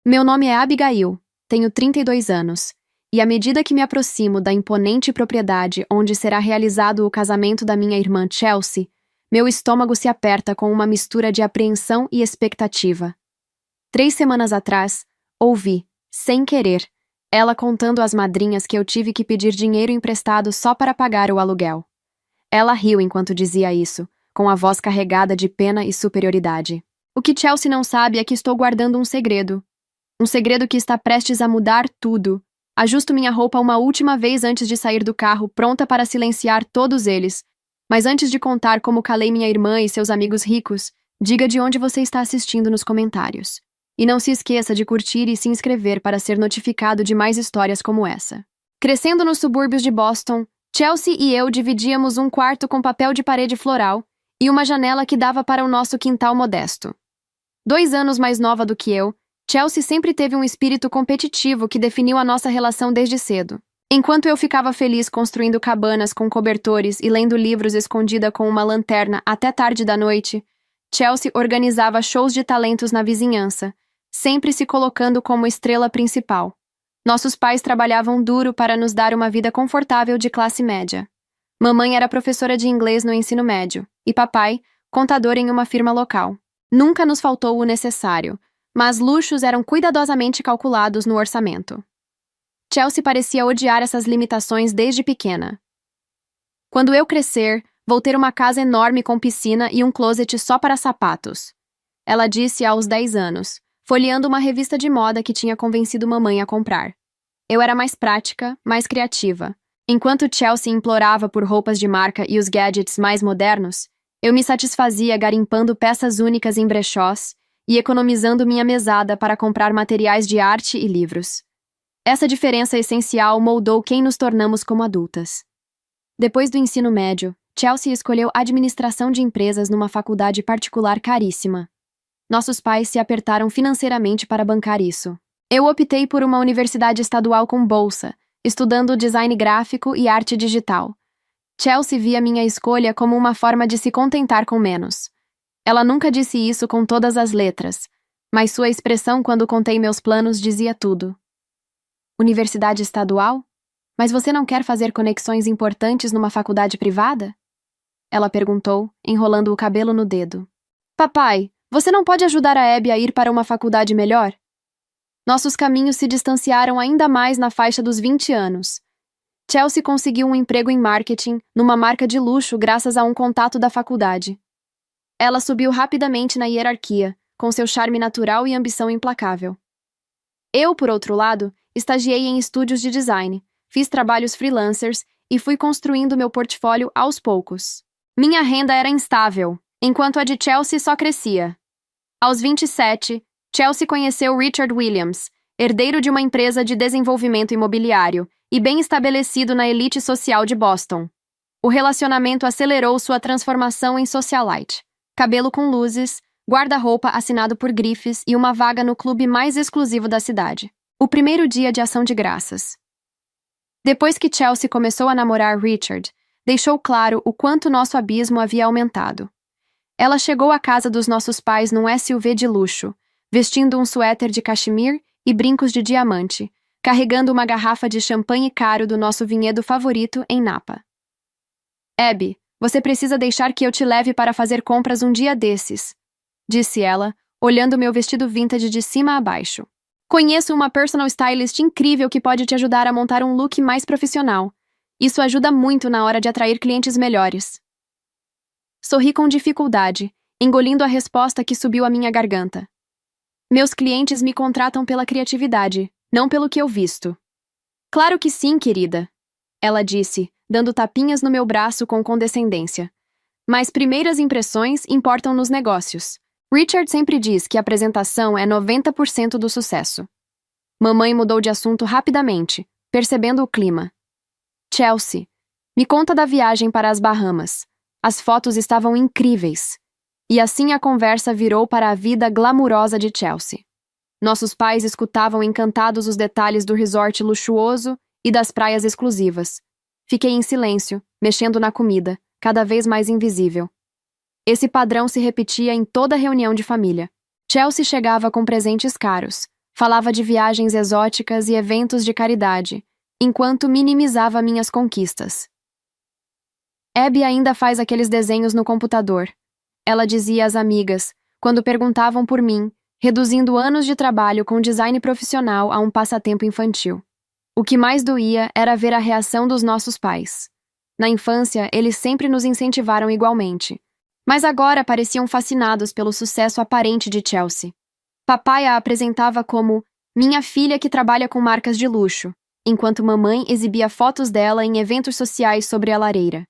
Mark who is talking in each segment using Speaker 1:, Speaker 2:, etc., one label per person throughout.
Speaker 1: Meu nome é Abigail, tenho 32 anos, e à medida que me aproximo da imponente propriedade onde será realizado o casamento da minha irmã Chelsea, meu estômago se aperta com uma mistura de apreensão e expectativa. 3 semanas atrás, ouvi, sem querer, ela contando às madrinhas que eu tive que pedir dinheiro emprestado só para pagar o aluguel. Ela riu enquanto dizia isso, com a voz carregada de pena e superioridade. O que Chelsea não sabe é que estou guardando um segredo. Um segredo que está prestes a mudar tudo. Ajusto minha roupa uma última vez antes de sair do carro, pronta para silenciar todos eles. Mas antes de contar como calei minha irmã e seus amigos ricos, diga de onde você está assistindo nos comentários. E não se esqueça de curtir e se inscrever para ser notificado de mais histórias como essa. Crescendo nos subúrbios de Boston, Chelsea e eu dividíamos um quarto com papel de parede floral e uma janela que dava para o nosso quintal modesto. 2 anos mais nova do que eu, Chelsea sempre teve um espírito competitivo que definiu a nossa relação desde cedo. Enquanto eu ficava feliz construindo cabanas com cobertores e lendo livros escondida com uma lanterna até tarde da noite, Chelsea organizava shows de talentos na vizinhança, sempre se colocando como estrela principal. Nossos pais trabalhavam duro para nos dar uma vida confortável de classe média. Mamãe era professora de inglês no ensino médio, e papai, contador em uma firma local. Nunca nos faltou o necessário, mas luxos eram cuidadosamente calculados no orçamento. Chelsea parecia odiar essas limitações desde pequena. Quando eu crescer, vou ter uma casa enorme com piscina e um closet só para sapatos. Ela disse aos 10 anos, folheando uma revista de moda que tinha convencido mamãe a comprar. Eu era mais prática, mais criativa. Enquanto Chelsea implorava por roupas de marca e os gadgets mais modernos, eu me satisfazia garimpando peças únicas em brechós e economizando minha mesada para comprar materiais de arte e livros. Essa diferença essencial moldou quem nos tornamos como adultas. Depois do ensino médio, Chelsea escolheu administração de empresas numa faculdade particular caríssima. Nossos pais se apertaram financeiramente para bancar isso. Eu optei por uma universidade estadual com bolsa, estudando design gráfico e arte digital. Chelsea via minha escolha como uma forma de se contentar com menos. Ela nunca disse isso com todas as letras, mas sua expressão quando contei meus planos dizia tudo. Universidade estadual? Mas você não quer fazer conexões importantes numa faculdade privada? Ela perguntou, enrolando o cabelo no dedo. Papai, você não pode ajudar a Abby a ir para uma faculdade melhor? Nossos caminhos se distanciaram ainda mais na faixa dos 20 anos. Chelsea conseguiu um emprego em marketing, numa marca de luxo graças a um contato da faculdade. Ela subiu rapidamente na hierarquia, com seu charme natural e ambição implacável. Eu, por outro lado, estagiei em estúdios de design, fiz trabalhos freelancers e fui construindo meu portfólio aos poucos. Minha renda era instável, enquanto a de Chelsea só crescia. Aos 27, Chelsea conheceu Richard Williams, herdeiro de uma empresa de desenvolvimento imobiliário e bem estabelecido na elite social de Boston. O relacionamento acelerou sua transformação em socialite. Cabelo com luzes, guarda-roupa assinado por grifes e uma vaga no clube mais exclusivo da cidade. O primeiro dia de ação de graças. Depois que Chelsea começou a namorar Richard, deixou claro o quanto nosso abismo havia aumentado. Ela chegou à casa dos nossos pais num SUV de luxo, vestindo um suéter de cachemir e brincos de diamante, carregando uma garrafa de champanhe caro do nosso vinhedo favorito em Napa. Abby, você precisa deixar que eu te leve para fazer compras um dia desses, disse ela, olhando meu vestido vintage de cima a baixo. Conheço uma personal stylist incrível que pode te ajudar a montar um look mais profissional. Isso ajuda muito na hora de atrair clientes melhores. Sorri com dificuldade, engolindo a resposta que subiu à minha garganta. Meus clientes me contratam pela criatividade, não pelo que eu visto. Claro que sim, querida, ela disse, dando tapinhas no meu braço com condescendência. Mas primeiras impressões importam nos negócios. Richard sempre diz que a apresentação é 90% do sucesso. Mamãe mudou de assunto rapidamente, percebendo o clima. Chelsea, me conta da viagem para as Bahamas. As fotos estavam incríveis. E assim a conversa virou para a vida glamurosa de Chelsea. Nossos pais escutavam encantados os detalhes do resort luxuoso e das praias exclusivas. Fiquei em silêncio, mexendo na comida, cada vez mais invisível. Esse padrão se repetia em toda reunião de família. Chelsea chegava com presentes caros, Falava de viagens exóticas e eventos de caridade, enquanto minimizava minhas conquistas. Abby ainda faz aqueles desenhos no computador. Ela dizia às amigas, quando perguntavam por mim, reduzindo anos de trabalho com design profissional a um passatempo infantil. O que mais doía era ver a reação dos nossos pais. Na infância, eles sempre nos incentivaram igualmente, mas agora pareciam fascinados pelo sucesso aparente de Chelsea. Papai a apresentava como minha filha que trabalha com marcas de luxo, enquanto mamãe exibia fotos dela em eventos sociais sobre a lareira.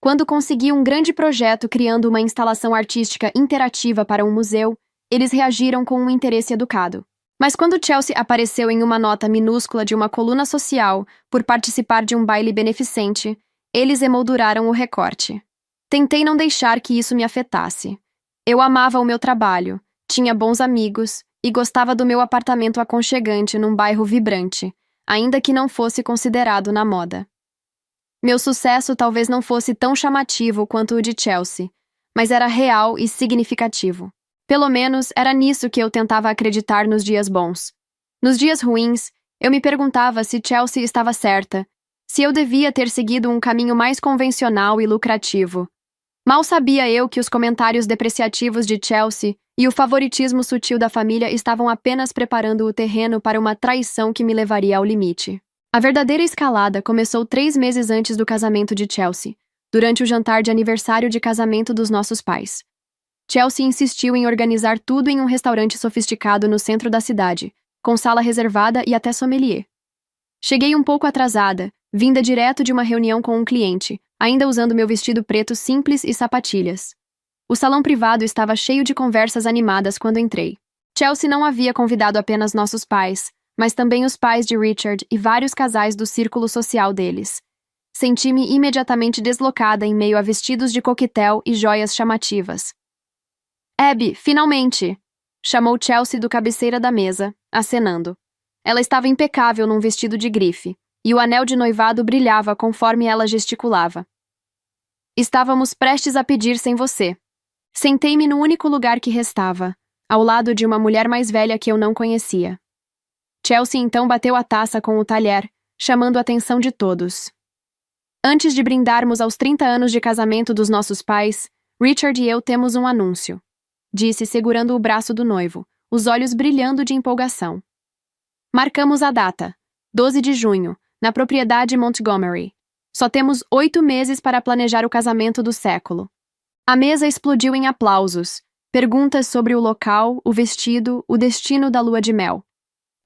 Speaker 1: Quando consegui um grande projeto criando uma instalação artística interativa para um museu, eles reagiram com um interesse educado. Mas quando Chelsea apareceu em uma nota minúscula de uma coluna social por participar de um baile beneficente, eles emolduraram o recorte. Tentei não deixar que isso me afetasse. Eu amava o meu trabalho, tinha bons amigos e gostava do meu apartamento aconchegante num bairro vibrante, ainda que não fosse considerado na moda. Meu sucesso talvez não fosse tão chamativo quanto o de Chelsea, mas era real e significativo. Pelo menos era nisso que eu tentava acreditar nos dias bons. Nos dias ruins, eu me perguntava se Chelsea estava certa, se eu devia ter seguido um caminho mais convencional e lucrativo. Mal sabia eu que os comentários depreciativos de Chelsea e o favoritismo sutil da família estavam apenas preparando o terreno para uma traição que me levaria ao limite. A verdadeira escalada começou 3 meses antes do casamento de Chelsea, durante o jantar de aniversário de casamento dos nossos pais. Chelsea insistiu em organizar tudo em um restaurante sofisticado no centro da cidade, com sala reservada e até sommelier. Cheguei um pouco atrasada, vinda direto de uma reunião com um cliente, ainda usando meu vestido preto simples e sapatilhas. O salão privado estava cheio de conversas animadas quando entrei. Chelsea não havia convidado apenas nossos pais, mas também os pais de Richard e vários casais do círculo social deles. Senti-me imediatamente deslocada em meio a vestidos de coquetel e joias chamativas. Abby, finalmente! Chamou Chelsea do cabeceira da mesa, acenando. Ela estava impecável num vestido de grife, e o anel de noivado brilhava conforme ela gesticulava. Estávamos prestes a pedir sem você. Sentei-me no único lugar que restava, ao lado de uma mulher mais velha que eu não conhecia. Chelsea então bateu a taça com o talher, chamando a atenção de todos. Antes de brindarmos aos 30 anos de casamento dos nossos pais, Richard e eu temos um anúncio, disse segurando o braço do noivo, os olhos brilhando de empolgação. Marcamos a data, 12 de junho, na propriedade Montgomery. Só temos 8 meses para planejar o casamento do século. A mesa explodiu em aplausos, perguntas sobre o local, o vestido, o destino da lua de mel.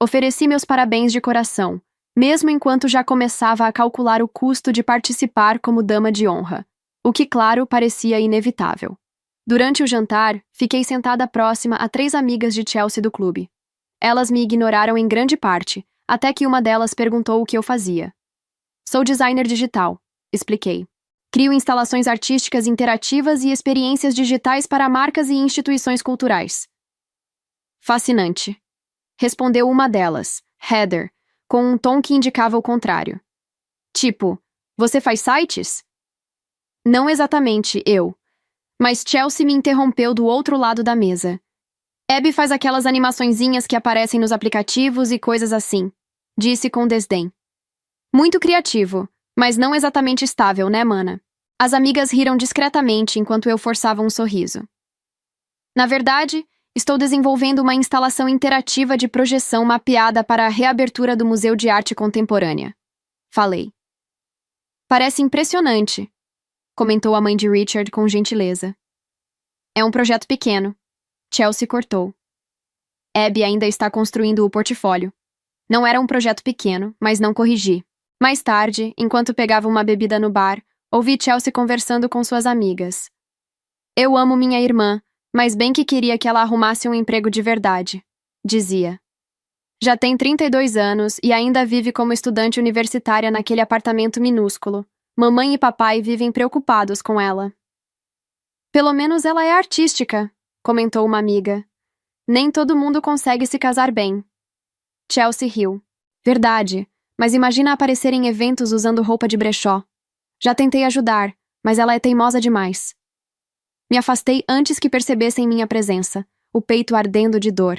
Speaker 1: Ofereci meus parabéns de coração, mesmo enquanto já começava a calcular o custo de participar como dama de honra, o que, claro, parecia inevitável. Durante o jantar, fiquei sentada próxima a 3 amigas de Chelsea do clube. Elas me ignoraram em grande parte, até que uma delas perguntou o que eu fazia. Sou designer digital, expliquei. Crio instalações artísticas interativas e experiências digitais para marcas e instituições culturais. Fascinante, respondeu uma delas, Heather, com um tom que indicava o contrário. Tipo, você faz sites? Não exatamente eu. Mas Chelsea me interrompeu do outro lado da mesa. Abby faz aquelas animaçõezinhas que aparecem nos aplicativos e coisas assim, disse com desdém. Muito criativo, mas não exatamente estável, né, mana? As amigas riram discretamente enquanto eu forçava um sorriso. Na verdade, estou desenvolvendo uma instalação interativa de projeção mapeada para a reabertura do Museu de Arte Contemporânea. Falei. Parece impressionante, comentou a mãe de Richard com gentileza. É um projeto pequeno. Chelsea cortou. Abby ainda está construindo o portfólio. Não era um projeto pequeno, mas não corrigi. Mais tarde, enquanto pegava uma bebida no bar, ouvi Chelsea conversando com suas amigas. Eu amo minha irmã, mas bem que queria que ela arrumasse um emprego de verdade, dizia. Já tem 32 anos e ainda vive como estudante universitária naquele apartamento minúsculo. Mamãe e papai vivem preocupados com ela. Pelo menos ela é artística, comentou uma amiga. Nem todo mundo consegue se casar bem. Chelsea riu. Verdade, mas imagina aparecer em eventos usando roupa de brechó. Já tentei ajudar, mas ela é teimosa demais. Me afastei antes que percebessem minha presença, o peito ardendo de dor.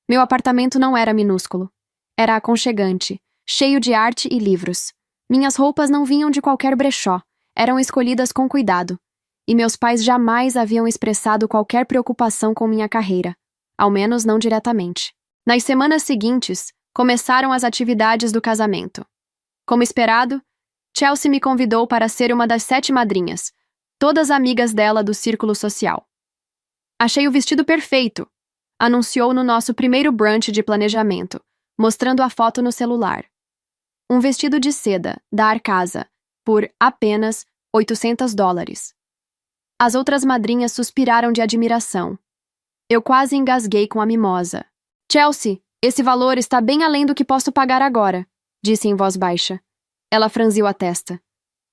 Speaker 1: Meu apartamento não era minúsculo. Era aconchegante, cheio de arte e livros. Minhas roupas não vinham de qualquer brechó, eram escolhidas com cuidado. E meus pais jamais haviam expressado qualquer preocupação com minha carreira, ao menos não diretamente. Nas semanas seguintes, começaram as atividades do casamento. Como esperado, Chelsea me convidou para ser uma das 7 madrinhas, todas amigas dela do círculo social. Achei o vestido perfeito, anunciou no nosso primeiro brunch de planejamento, mostrando a foto no celular. Um vestido de seda, da Arcasa, por apenas $800. As outras madrinhas suspiraram de admiração. Eu quase engasguei com a mimosa. Chelsea, esse valor está bem além do que posso pagar agora, disse em voz baixa. Ela franziu a testa.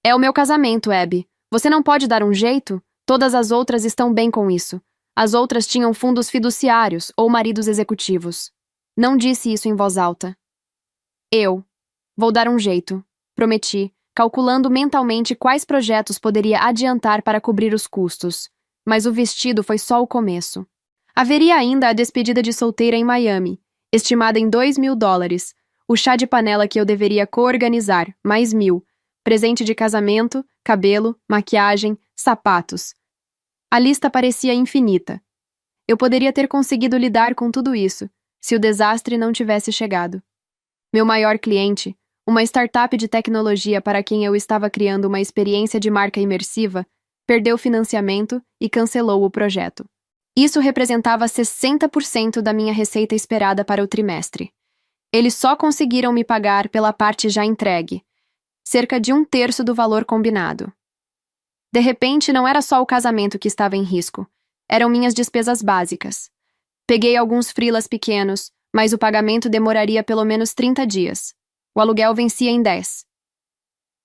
Speaker 1: É o meu casamento, Abby. Você não pode dar um jeito? Todas as outras estão bem com isso. As outras tinham fundos fiduciários ou maridos executivos. Não disse isso em voz alta. Eu. Vou dar um jeito, prometi, calculando mentalmente quais projetos poderia adiantar para cobrir os custos. Mas o vestido foi só o começo. Haveria ainda a despedida de solteira em Miami, estimada em $2.000, o chá de panela que eu deveria coorganizar, mais 1.000, presente de casamento, cabelo, maquiagem, sapatos. A lista parecia infinita. Eu poderia ter conseguido lidar com tudo isso, se o desastre não tivesse chegado. Meu maior cliente, uma startup de tecnologia para quem eu estava criando uma experiência de marca imersiva, perdeu financiamento e cancelou o projeto. Isso representava 60% da minha receita esperada para o trimestre. Eles só conseguiram me pagar pela parte já entregue, cerca de 1/3 do valor combinado. De repente, não era só o casamento que estava em risco, eram minhas despesas básicas. Peguei alguns freelas pequenos, mas o pagamento demoraria pelo menos 30 dias. O aluguel vencia em 10.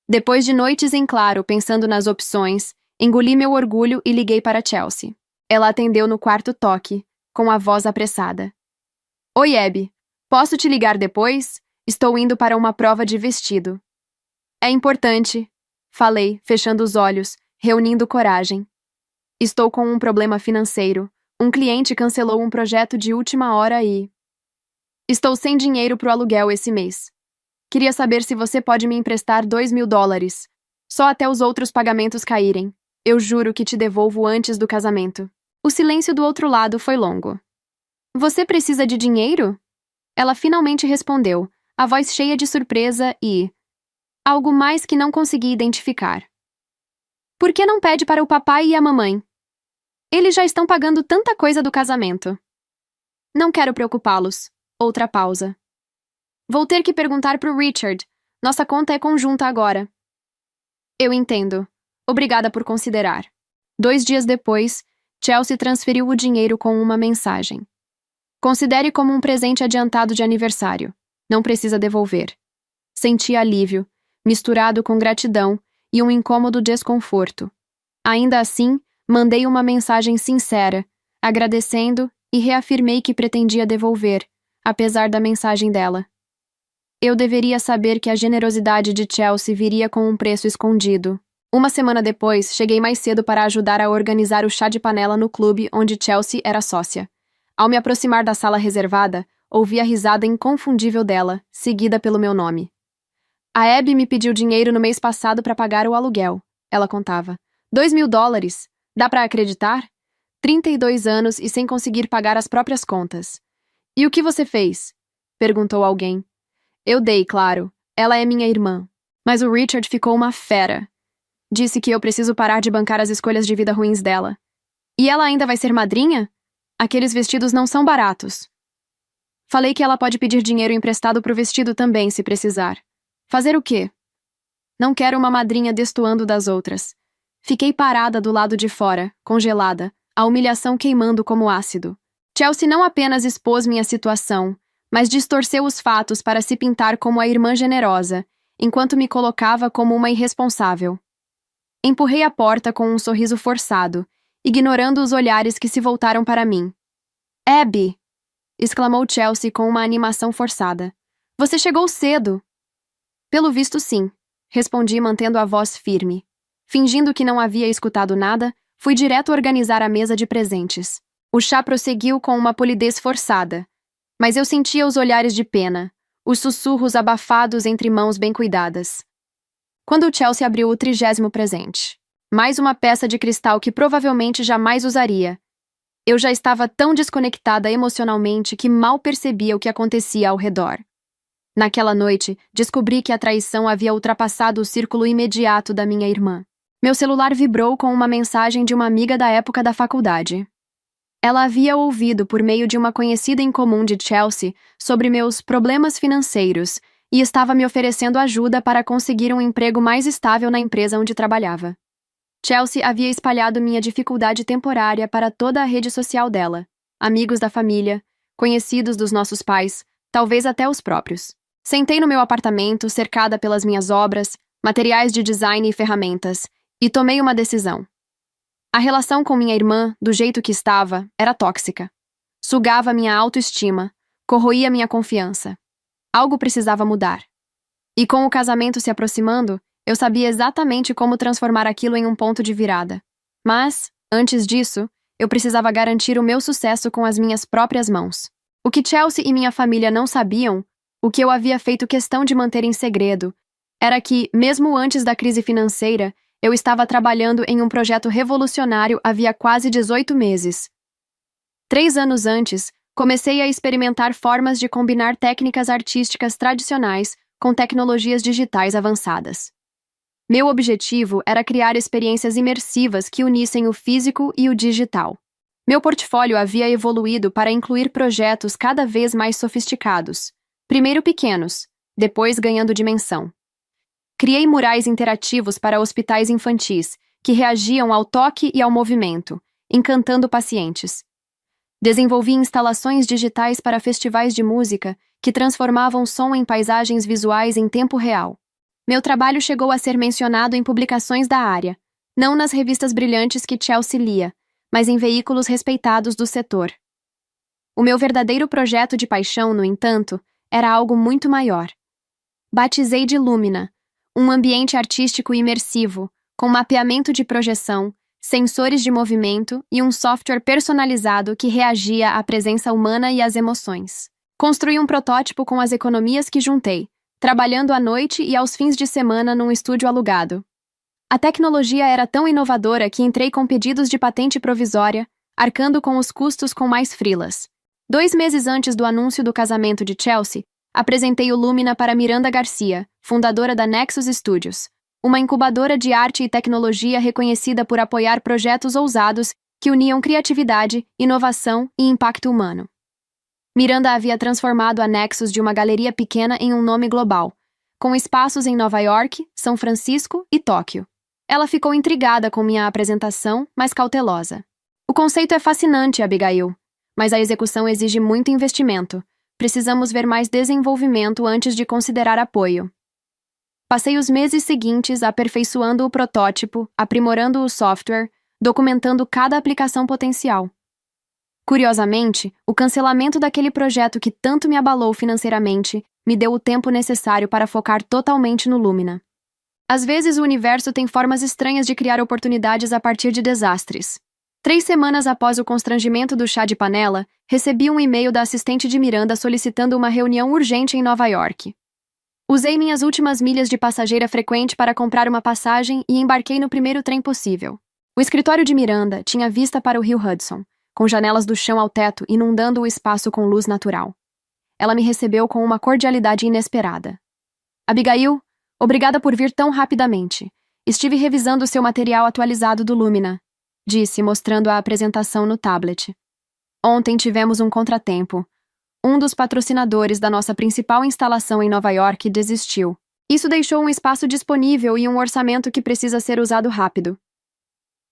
Speaker 1: Depois de noites em claro, pensando nas opções, engoli meu orgulho e liguei para Chelsea. Ela atendeu no quarto toque, com a voz apressada. Oi, Abby. Posso te ligar depois? Estou indo para uma prova de vestido. É importante, falei, fechando os olhos, reunindo coragem. Estou com um problema financeiro. Um cliente cancelou um projeto de última hora e... Estou sem dinheiro pro aluguel esse mês. Queria saber se você pode me emprestar $2.000, só até os outros pagamentos caírem. Eu juro que te devolvo antes do casamento. O silêncio do outro lado foi longo. Você precisa de dinheiro? Ela finalmente respondeu, a voz cheia de surpresa e... algo mais que não consegui identificar. Por que não pede para o papai e a mamãe? Eles já estão pagando tanta coisa do casamento. Não quero preocupá-los. Outra pausa. Vou ter que perguntar pro Richard. Nossa conta é conjunta agora. Eu entendo. Obrigada por considerar. 2 dias depois, Chelsea transferiu o dinheiro com uma mensagem. Considere como um presente adiantado de aniversário. Não precisa devolver. Senti alívio, misturado com gratidão e um incômodo desconforto. Ainda assim, mandei uma mensagem sincera, agradecendo e reafirmei que pretendia devolver, apesar da mensagem dela. Eu deveria saber que a generosidade de Chelsea viria com um preço escondido. Uma semana depois, cheguei mais cedo para ajudar a organizar o chá de panela no clube onde Chelsea era sócia. Ao me aproximar da sala reservada, ouvi a risada inconfundível dela, seguida pelo meu nome. A Abby me pediu dinheiro no mês passado para pagar o aluguel, ela contava. $2.000? Dá para acreditar? 32 anos e sem conseguir pagar as próprias contas. E o que você fez? Perguntou alguém. Eu dei, claro. Ela é minha irmã. Mas o Richard ficou uma fera. Disse que eu preciso parar de bancar as escolhas de vida ruins dela. E ela ainda vai ser madrinha? Aqueles vestidos não são baratos. Falei que ela pode pedir dinheiro emprestado pro vestido também, se precisar. Fazer o quê? Não quero uma madrinha destoando das outras. Fiquei parada do lado de fora, congelada, a humilhação queimando como ácido. Chelsea não apenas expôs minha situação, mas distorceu os fatos para se pintar como a irmã generosa, enquanto me colocava como uma irresponsável. Empurrei a porta com um sorriso forçado, ignorando os olhares que se voltaram para mim. Abby! Exclamou Chelsea com uma animação forçada. Você chegou cedo! Pelo visto, sim, respondi mantendo a voz firme. Fingindo que não havia escutado nada, fui direto organizar a mesa de presentes. O chá prosseguiu com uma polidez forçada, Mas eu sentia os olhares de pena, os sussurros abafados entre mãos bem cuidadas. Quando o Chelsea abriu o 30º presente, mais uma peça de cristal que provavelmente jamais usaria, eu já estava tão desconectada emocionalmente que mal percebia o que acontecia ao redor. Naquela noite, descobri que a traição havia ultrapassado o círculo imediato da minha irmã. Meu celular vibrou com uma mensagem de uma amiga da época da faculdade. Ela havia ouvido por meio de uma conhecida em comum de Chelsea sobre meus problemas financeiros e estava me oferecendo ajuda para conseguir um emprego mais estável na empresa onde trabalhava. Chelsea havia espalhado minha dificuldade temporária para toda a rede social dela, amigos da família, conhecidos dos nossos pais, talvez até os próprios. Sentei no meu apartamento, cercada pelas minhas obras, materiais de design e ferramentas, e tomei uma decisão. A relação com minha irmã, do jeito que estava, era tóxica. Sugava minha autoestima, corroía minha confiança. Algo precisava mudar. E com o casamento se aproximando, eu sabia exatamente como transformar aquilo em um ponto de virada. Mas, antes disso, eu precisava garantir o meu sucesso com as minhas próprias mãos. O que Chelsea e minha família não sabiam, o que eu havia feito questão de manter em segredo, era que, mesmo antes da crise financeira, eu estava trabalhando em um projeto revolucionário havia quase 18 meses. 3 anos antes, comecei a experimentar formas de combinar técnicas artísticas tradicionais com tecnologias digitais avançadas. Meu objetivo era criar experiências imersivas que unissem o físico e o digital. Meu portfólio havia evoluído para incluir projetos cada vez mais sofisticados, primeiro pequenos, depois ganhando dimensão. Criei murais interativos para hospitais infantis, que reagiam ao toque e ao movimento, encantando pacientes. Desenvolvi instalações digitais para festivais de música que transformavam som em paisagens visuais em tempo real. Meu trabalho chegou a ser mencionado em publicações da área, não nas revistas brilhantes que Chelsea lia, mas em veículos respeitados do setor. O meu verdadeiro projeto de paixão, no entanto, era algo muito maior. Batizei de Lumina, um ambiente artístico imersivo, com mapeamento de projeção, sensores de movimento e um software personalizado que reagia à presença humana e às emoções. Construí um protótipo com as economias que juntei, trabalhando à noite e aos fins de semana num estúdio alugado. A tecnologia era tão inovadora que entrei com pedidos de patente provisória, arcando com os custos com mais freelas. 2 meses antes do anúncio do casamento de Chelsea, apresentei o Lumina para Miranda Garcia, fundadora da Nexus Studios, uma incubadora de arte e tecnologia reconhecida por apoiar projetos ousados que uniam criatividade, inovação e impacto humano. Miranda havia transformado a Nexus de uma galeria pequena em um nome global, com espaços em Nova York, São Francisco e Tóquio. Ela ficou intrigada com minha apresentação, mas cautelosa. O conceito é fascinante, Abigail, mas a execução exige muito investimento. Precisamos ver mais desenvolvimento antes de considerar apoio. Passei os meses seguintes aperfeiçoando o protótipo, aprimorando o software, documentando cada aplicação potencial. Curiosamente, o cancelamento daquele projeto que tanto me abalou financeiramente me deu o tempo necessário para focar totalmente no Lumina. Às vezes o universo tem formas estranhas de criar oportunidades a partir de desastres. 3 semanas após o constrangimento do chá de panela, recebi um e-mail da assistente de Miranda solicitando uma reunião urgente em Nova York. Usei minhas últimas milhas de passageira frequente para comprar uma passagem e embarquei no primeiro trem possível. O escritório de Miranda tinha vista para o rio Hudson, com janelas do chão ao teto inundando o espaço com luz natural. Ela me recebeu com uma cordialidade inesperada. Abigail, obrigada por vir tão rapidamente. Estive revisando o seu material atualizado do Lumina, disse, mostrando a apresentação no tablet. Ontem tivemos um contratempo. Um dos patrocinadores da nossa principal instalação em Nova York desistiu. Isso deixou um espaço disponível e um orçamento que precisa ser usado rápido.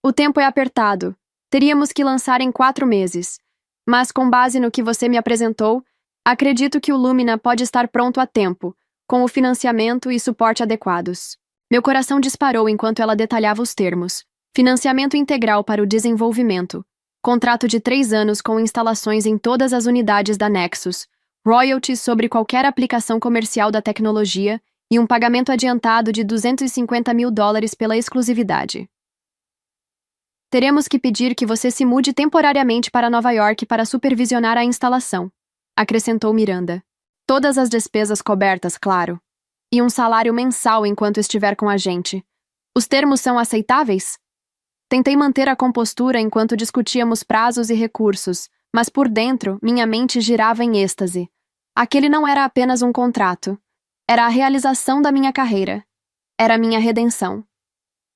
Speaker 1: O tempo é apertado. Teríamos que lançar em 4 meses. Mas com base no que você me apresentou, acredito que o Lumina pode estar pronto a tempo, com o financiamento e suporte adequados. Meu coração disparou enquanto ela detalhava os termos. Financiamento integral para o desenvolvimento. Contrato de 3 anos com instalações em todas as unidades da Nexus. Royalties sobre qualquer aplicação comercial da tecnologia e um pagamento adiantado de $250 mil pela exclusividade. Teremos que pedir que você se mude temporariamente para Nova York para supervisionar a instalação. acrescentou Miranda. Todas as despesas cobertas, claro. E um salário mensal enquanto estiver com a gente. Os termos são aceitáveis? Tentei manter a compostura enquanto discutíamos prazos e recursos, mas por dentro minha mente girava em êxtase. Aquele não era apenas um contrato. Era a realização da minha carreira. Era a minha redenção.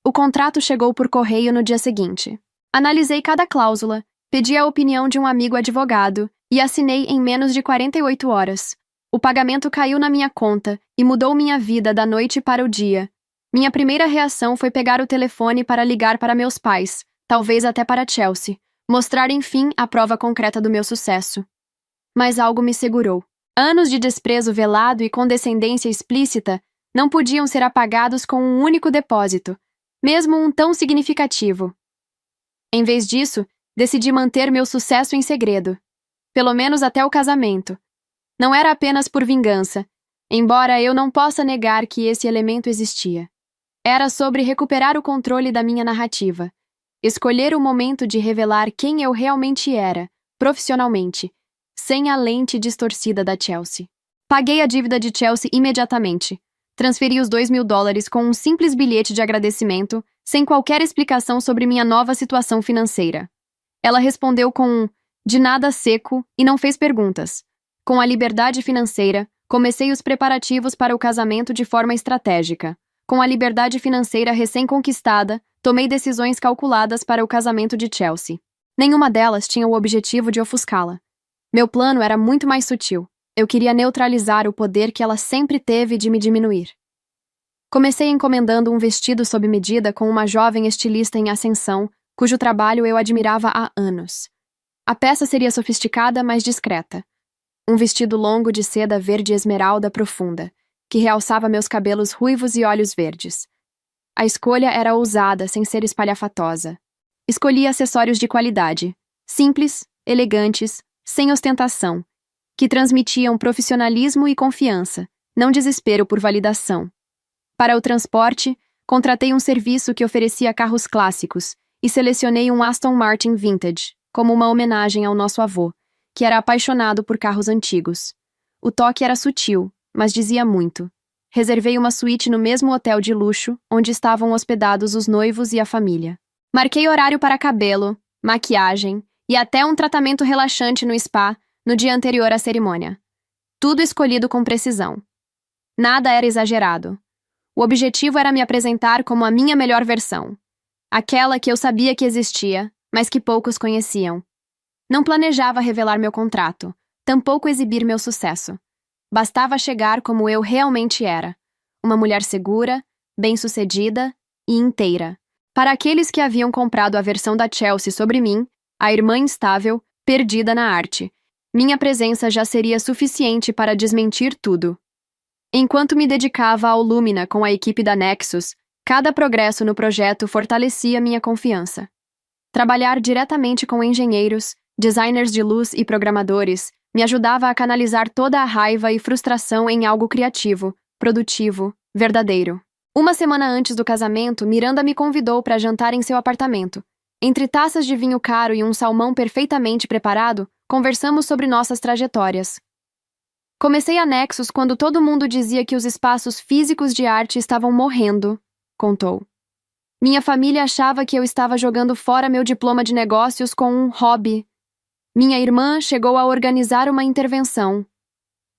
Speaker 1: O contrato chegou por correio no dia seguinte. Analisei cada cláusula, pedi a opinião de um amigo advogado e assinei em menos de 48 horas. O pagamento caiu na minha conta e mudou minha vida da noite para o dia. Minha primeira reação foi pegar o telefone para ligar para meus pais, talvez até para Chelsea, mostrar enfim a prova concreta do meu sucesso. Mas algo me segurou. Anos de desprezo velado e condescendência explícita não podiam ser apagados com um único depósito, mesmo um tão significativo. Em vez disso, decidi manter meu sucesso em segredo, pelo menos até o casamento. Não era apenas por vingança, embora eu não possa negar que esse elemento existia. Era sobre recuperar o controle da minha narrativa, escolher o momento de revelar quem eu realmente era, profissionalmente, sem a lente distorcida da Chelsea. Paguei a dívida de Chelsea imediatamente. Transferi os $2.000 com um simples bilhete de agradecimento, sem qualquer explicação sobre minha nova situação financeira. Ela respondeu com um de nada seco e não fez perguntas. Com a liberdade financeira, comecei os preparativos para o casamento de forma estratégica. Com a liberdade financeira recém-conquistada, tomei decisões calculadas para o casamento de Chelsea. Nenhuma delas tinha o objetivo de ofuscá-la. Meu plano era muito mais sutil. Eu queria neutralizar o poder que ela sempre teve de me diminuir. Comecei encomendando um vestido sob medida com uma jovem estilista em ascensão, cujo trabalho eu admirava há anos. A peça seria sofisticada, mas discreta. Um vestido longo de seda verde esmeralda profunda, que realçava meus cabelos ruivos e olhos verdes. A escolha era ousada, sem ser espalhafatosa. Escolhi acessórios de qualidade, simples, elegantes, sem ostentação, que transmitiam profissionalismo e confiança, não desespero por validação. Para o transporte, contratei um serviço que oferecia carros clássicos e selecionei um Aston Martin Vintage, como uma homenagem ao nosso avô, que era apaixonado por carros antigos. O toque era sutil, mas dizia muito. Reservei uma suíte no mesmo hotel de luxo, onde estavam hospedados os noivos e a família. Marquei horário para cabelo, maquiagem e até um tratamento relaxante no spa no dia anterior à cerimônia. Tudo escolhido com precisão. Nada era exagerado. O objetivo era me apresentar como a minha melhor versão. Aquela que eu sabia que existia, mas que poucos conheciam. Não planejava revelar meu contrato, tampouco exibir meu sucesso. Bastava chegar como eu realmente era. Uma mulher segura, bem-sucedida e inteira. Para aqueles que haviam comprado a versão da Chelsea sobre mim, a irmã instável, perdida na arte, minha presença já seria suficiente para desmentir tudo. Enquanto me dedicava ao Lumina com a equipe da Nexus, cada progresso no projeto fortalecia minha confiança. Trabalhar diretamente com engenheiros, designers de luz e programadores me ajudava a canalizar toda a raiva e frustração em algo criativo, produtivo, verdadeiro. Uma semana antes do casamento, Miranda me convidou para jantar em seu apartamento. Entre taças de vinho caro e um salmão perfeitamente preparado, conversamos sobre nossas trajetórias. Comecei a Nexus quando todo mundo dizia que os espaços físicos de arte estavam morrendo, contou. Minha família achava que eu estava jogando fora meu diploma de negócios com um hobby. Minha irmã chegou a organizar uma intervenção.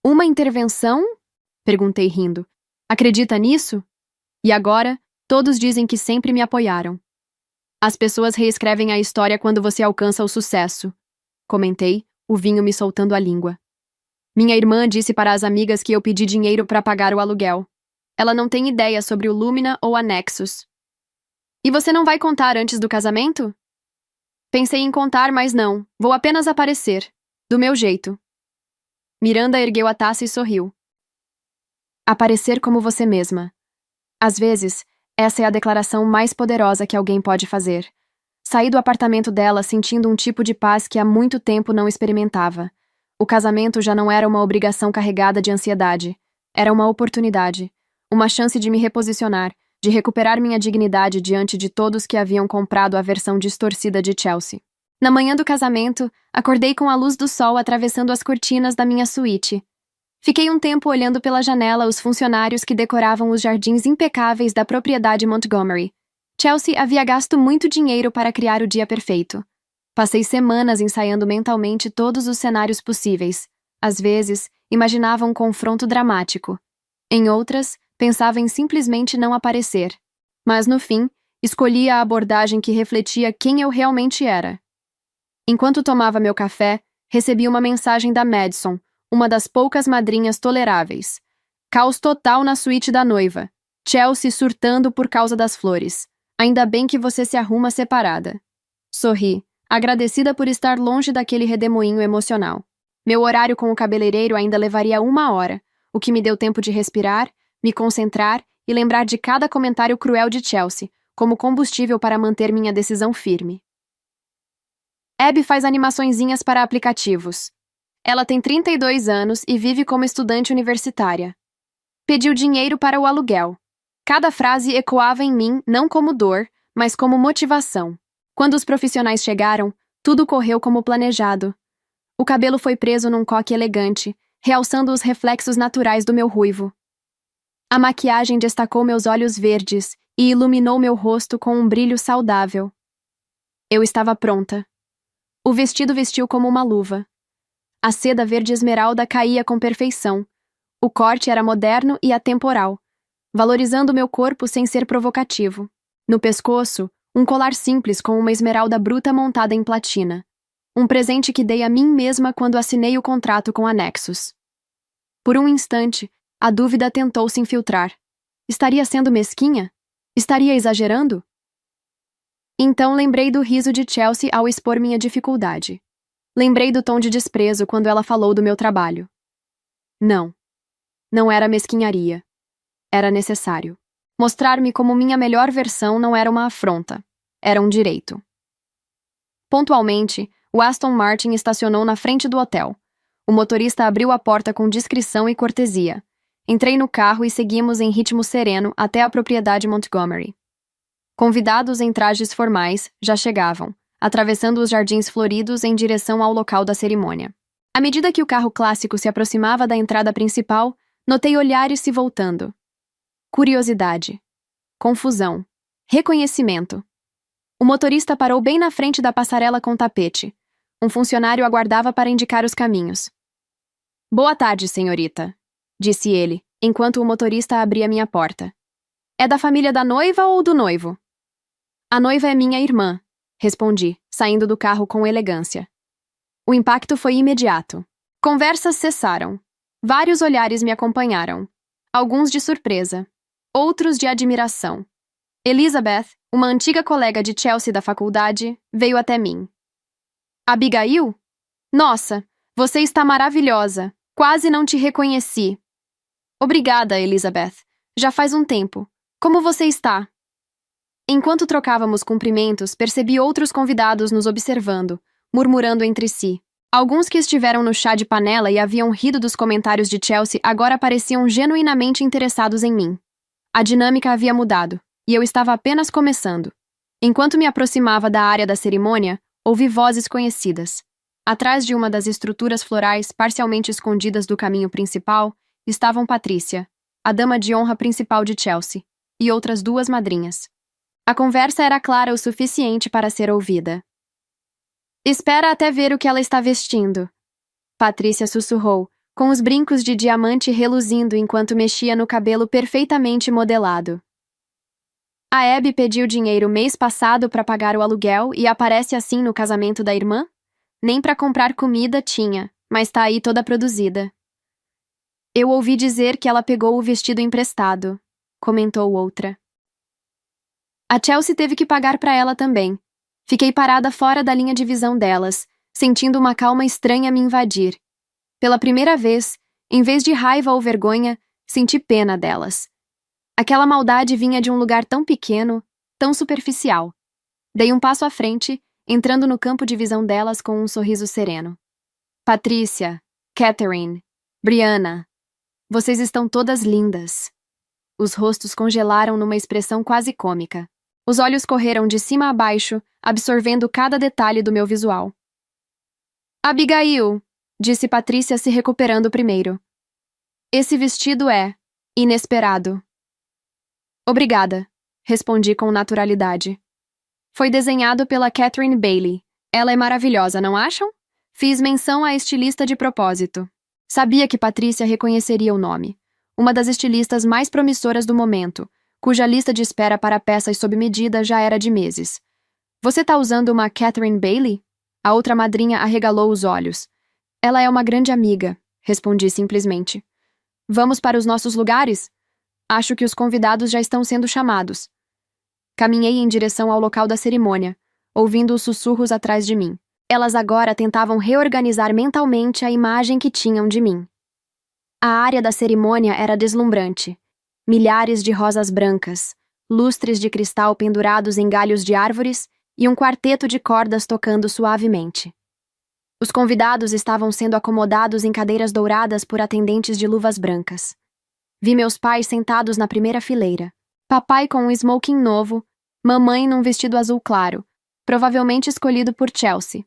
Speaker 1: Uma intervenção? Perguntei rindo. Acredita nisso? E agora, todos dizem que sempre me apoiaram. As pessoas reescrevem a história quando você alcança o sucesso. Comentei, o vinho me soltando a língua. Minha irmã disse para as amigas que eu pedi dinheiro para pagar o aluguel. Ela não tem ideia sobre o Lumina ou a Nexus. E você não vai contar antes do casamento? Pensei em contar, mas não. Vou apenas aparecer. Do meu jeito. Miranda ergueu a taça e sorriu. Aparecer como você mesma. Às vezes, essa é a declaração mais poderosa que alguém pode fazer. Saí do apartamento dela sentindo um tipo de paz que há muito tempo não experimentava. O casamento já não era uma obrigação carregada de ansiedade. Era uma oportunidade. Uma chance de me reposicionar, de recuperar minha dignidade diante de todos que haviam comprado a versão distorcida de Chelsea. Na manhã do casamento, acordei com a luz do sol atravessando as cortinas da minha suíte. Fiquei um tempo olhando pela janela os funcionários que decoravam os jardins impecáveis da propriedade Montgomery. Chelsea havia gasto muito dinheiro para criar o dia perfeito. Passei semanas ensaiando mentalmente todos os cenários possíveis. Às vezes, imaginava um confronto dramático. Em outras, pensava em simplesmente não aparecer. Mas, no fim, escolhi a abordagem que refletia quem eu realmente era. Enquanto tomava meu café, recebi uma mensagem da Madison, uma das poucas madrinhas toleráveis. Caos total na suíte da noiva. Chelsea surtando por causa das flores. Ainda bem que você se arruma separada. Sorri, agradecida por estar longe daquele redemoinho emocional. Meu horário com o cabeleireiro ainda levaria 1 hora, o que me deu tempo de respirar, me concentrar e lembrar de cada comentário cruel de Chelsea, como combustível para manter minha decisão firme. Abby faz animaçõezinhas para aplicativos. Ela tem 32 anos e vive como estudante universitária. Pediu dinheiro para o aluguel. Cada frase ecoava em mim não como dor, mas como motivação. Quando os profissionais chegaram, tudo correu como planejado. O cabelo foi preso num coque elegante, realçando os reflexos naturais do meu ruivo. A maquiagem destacou meus olhos verdes e iluminou meu rosto com um brilho saudável. Eu estava pronta. O vestido vestiu como uma luva. A seda verde esmeralda caía com perfeição. O corte era moderno e atemporal, valorizando meu corpo sem ser provocativo. No pescoço, um colar simples com uma esmeralda bruta montada em platina. Um presente que dei a mim mesma quando assinei o contrato com a Nexus. Por um instante, a dúvida tentou se infiltrar. Estaria sendo mesquinha? Estaria exagerando? Então lembrei do riso de Chelsea ao expor minha dificuldade. Lembrei do tom de desprezo quando ela falou do meu trabalho. Não. Não era mesquinharia. Era necessário. Mostrar-me como minha melhor versão não era uma afronta. Era um direito. Pontualmente, o Aston Martin estacionou na frente do hotel. O motorista abriu a porta com discrição e cortesia. Entrei no carro e seguimos em ritmo sereno até a propriedade Montgomery. Convidados em trajes formais já chegavam, atravessando os jardins floridos em direção ao local da cerimônia. À medida que o carro clássico se aproximava da entrada principal, notei olhares se voltando. Curiosidade. Confusão. Reconhecimento. O motorista parou bem na frente da passarela com tapete. Um funcionário aguardava para indicar os caminhos. Boa tarde, senhorita, disse ele, enquanto o motorista abria minha porta. É da família da noiva ou do noivo? A noiva é minha irmã, respondi, saindo do carro com elegância. O impacto foi imediato. Conversas cessaram. Vários olhares me acompanharam. Alguns de surpresa. Outros de admiração. Elizabeth, uma antiga colega de Chelsea da faculdade, veio até mim. Abigail? Nossa, você está maravilhosa. Quase não te reconheci. Obrigada, Elizabeth. Já faz um tempo. Como você está? Enquanto trocávamos cumprimentos, percebi outros convidados nos observando, murmurando entre si. Alguns que estiveram no chá de panela e haviam rido dos comentários de Chelsea agora pareciam genuinamente interessados em mim. A dinâmica havia mudado, e eu estava apenas começando. Enquanto me aproximava da área da cerimônia, ouvi vozes conhecidas. Atrás de uma das estruturas florais parcialmente escondidas do caminho principal, estavam Patrícia, a dama de honra principal de Chelsea, e outras 2 madrinhas. A conversa era clara o suficiente para ser ouvida. Espera até ver o que ela está vestindo. Patrícia sussurrou, com os brincos de diamante reluzindo enquanto mexia no cabelo perfeitamente modelado. A Abby pediu dinheiro mês passado para pagar o aluguel e aparece assim no casamento da irmã? Nem para comprar comida tinha, mas tá aí toda produzida. Eu ouvi dizer que ela pegou o vestido emprestado, comentou outra. A Chelsea teve que pagar para ela também. Fiquei parada fora da linha de visão delas, sentindo uma calma estranha me invadir. Pela primeira vez, em vez de raiva ou vergonha, senti pena delas. Aquela maldade vinha de um lugar tão pequeno, tão superficial. Dei um passo à frente, entrando no campo de visão delas com um sorriso sereno. Patrícia, Catherine, Brianna, vocês estão todas lindas. Os rostos congelaram numa expressão quase cômica. Os olhos correram de cima a baixo, absorvendo cada detalhe do meu visual. Abigail, disse Patrícia se recuperando primeiro. Esse vestido é inesperado. Obrigada, respondi com naturalidade. Foi desenhado pela Catherine Bailey. Ela é maravilhosa, não acham? Fiz menção à estilista de propósito. Sabia que Patrícia reconheceria o nome. Uma das estilistas mais promissoras do momento, cuja lista de espera para peças sob medida já era de meses. Você tá usando uma Catherine Bailey? A outra madrinha arregalou os olhos. Ela é uma grande amiga, respondi simplesmente. Vamos para os nossos lugares? Acho que os convidados já estão sendo chamados. Caminhei em direção ao local da cerimônia, ouvindo os sussurros atrás de mim. Elas agora tentavam reorganizar mentalmente a imagem que tinham de mim. A área da cerimônia era deslumbrante. Milhares de rosas brancas, lustres de cristal pendurados em galhos de árvores e um quarteto de cordas tocando suavemente. Os convidados estavam sendo acomodados em cadeiras douradas por atendentes de luvas brancas. Vi meus pais sentados na primeira fileira. Papai com um smoking novo, mamãe num vestido azul claro, provavelmente escolhido por Chelsea.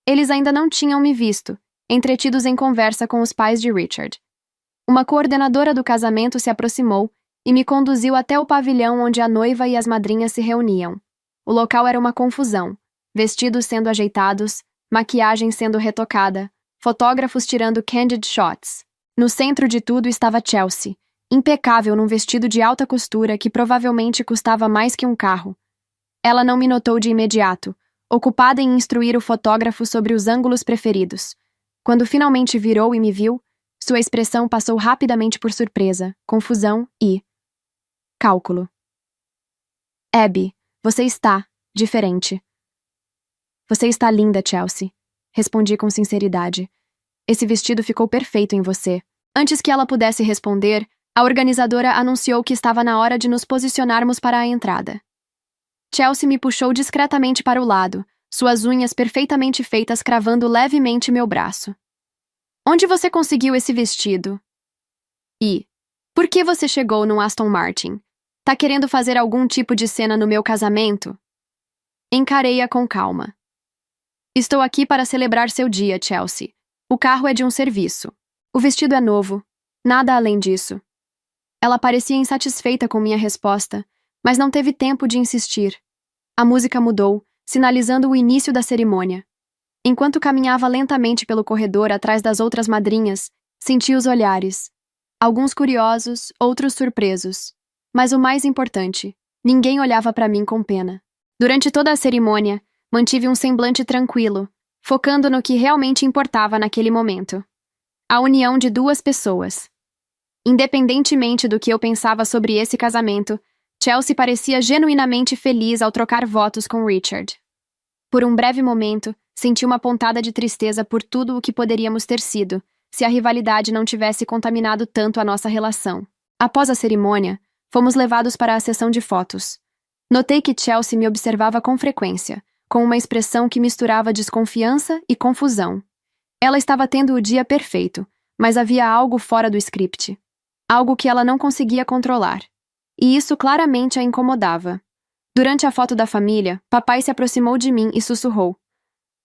Speaker 1: Eles ainda não tinham me visto, entretidos em conversa com os pais de Richard. Uma coordenadora do casamento se aproximou e me conduziu até o pavilhão onde a noiva e as madrinhas se reuniam. O local era uma confusão, vestidos sendo ajeitados, maquiagem sendo retocada, fotógrafos tirando candid shots. No centro de tudo estava Chelsea, impecável num vestido de alta costura que provavelmente custava mais que um carro. Ela não me notou de imediato, ocupada em instruir o fotógrafo sobre os ângulos preferidos. Quando finalmente virou e me viu, sua expressão passou rapidamente por surpresa, confusão e cálculo. Abby, você está diferente. Você está linda, Chelsea, respondi com sinceridade. Esse vestido ficou perfeito em você. Antes que ela pudesse responder, a organizadora anunciou que estava na hora de nos posicionarmos para a entrada. Chelsea me puxou discretamente para o lado, suas unhas perfeitamente feitas cravando levemente meu braço. Onde você conseguiu esse vestido? E por que você chegou no Aston Martin? Tá querendo fazer algum tipo de cena no meu casamento? Encarei-a com calma. Estou aqui para celebrar seu dia, Chelsea. O carro é de um serviço. O vestido é novo. Nada além disso. Ela parecia insatisfeita com minha resposta, mas não teve tempo de insistir. A música mudou, sinalizando o início da cerimônia. Enquanto caminhava lentamente pelo corredor atrás das outras madrinhas, senti os olhares. Alguns curiosos, outros surpresos. Mas o mais importante, ninguém olhava para mim com pena. Durante toda a cerimônia, mantive um semblante tranquilo, focando no que realmente importava naquele momento. A união de duas pessoas. Independentemente do que eu pensava sobre esse casamento, Chelsea parecia genuinamente feliz ao trocar votos com Richard. Por um breve momento, senti uma pontada de tristeza por tudo o que poderíamos ter sido, se a rivalidade não tivesse contaminado tanto a nossa relação. Após a cerimônia, fomos levados para a sessão de fotos. Notei que Chelsea me observava com frequência, com uma expressão que misturava desconfiança e confusão. Ela estava tendo o dia perfeito, mas havia algo fora do script. Algo que ela não conseguia controlar. E isso claramente a incomodava. Durante a foto da família, papai se aproximou de mim e sussurrou.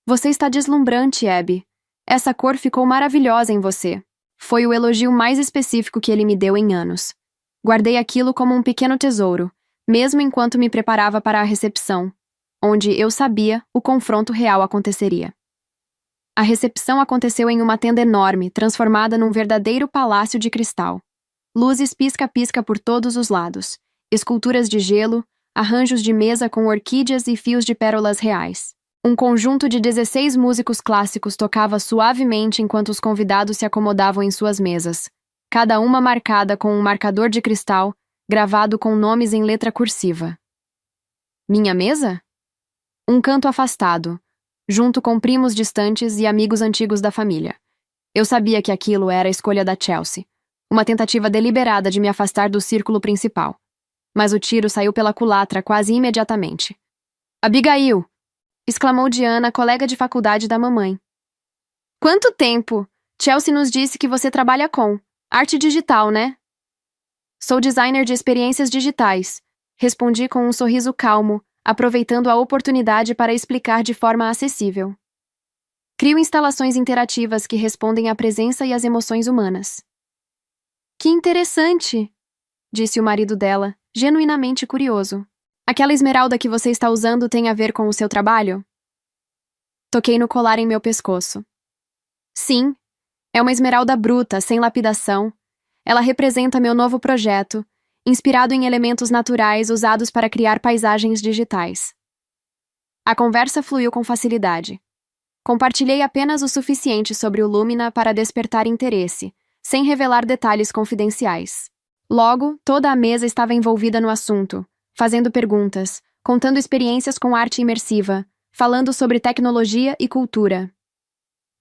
Speaker 1: Você está deslumbrante, Abby. Essa cor ficou maravilhosa em você. Foi o elogio mais específico que ele me deu em anos. Guardei aquilo como um pequeno tesouro, mesmo enquanto me preparava para a recepção, onde eu sabia o confronto real aconteceria. A recepção aconteceu em uma tenda enorme, transformada num verdadeiro palácio de cristal. Luzes pisca-pisca por todos os lados, esculturas de gelo, arranjos de mesa com orquídeas e fios de pérolas reais. Um conjunto de 16 músicos clássicos tocava suavemente enquanto os convidados se acomodavam em suas mesas, cada uma marcada com um marcador de cristal, gravado com nomes em letra cursiva. Minha mesa? Um canto afastado, junto com primos distantes e amigos antigos da família. Eu sabia que aquilo era a escolha da Chelsea, uma tentativa deliberada de me afastar do círculo principal. Mas o tiro saiu pela culatra quase imediatamente. Abigail! Exclamou Diana, colega de faculdade da mamãe. Quanto tempo! Chelsea nos disse que você trabalha com arte digital, né? Sou designer de experiências digitais, Respondi com um sorriso calmo, aproveitando a oportunidade para explicar de forma acessível. Crio instalações interativas que respondem à presença e às emoções humanas. Que interessante! Disse o marido dela, genuinamente curioso. Aquela esmeralda que você está usando tem a ver com o seu trabalho? Toquei no colar em meu pescoço. Sim, é uma esmeralda bruta, sem lapidação. Ela representa meu novo projeto, inspirado em elementos naturais usados para criar paisagens digitais. A conversa fluiu com facilidade. Compartilhei apenas o suficiente sobre o Lumina para despertar interesse, sem revelar detalhes confidenciais. Logo, toda a mesa estava envolvida no assunto, fazendo perguntas, contando experiências com arte imersiva, falando sobre tecnologia e cultura.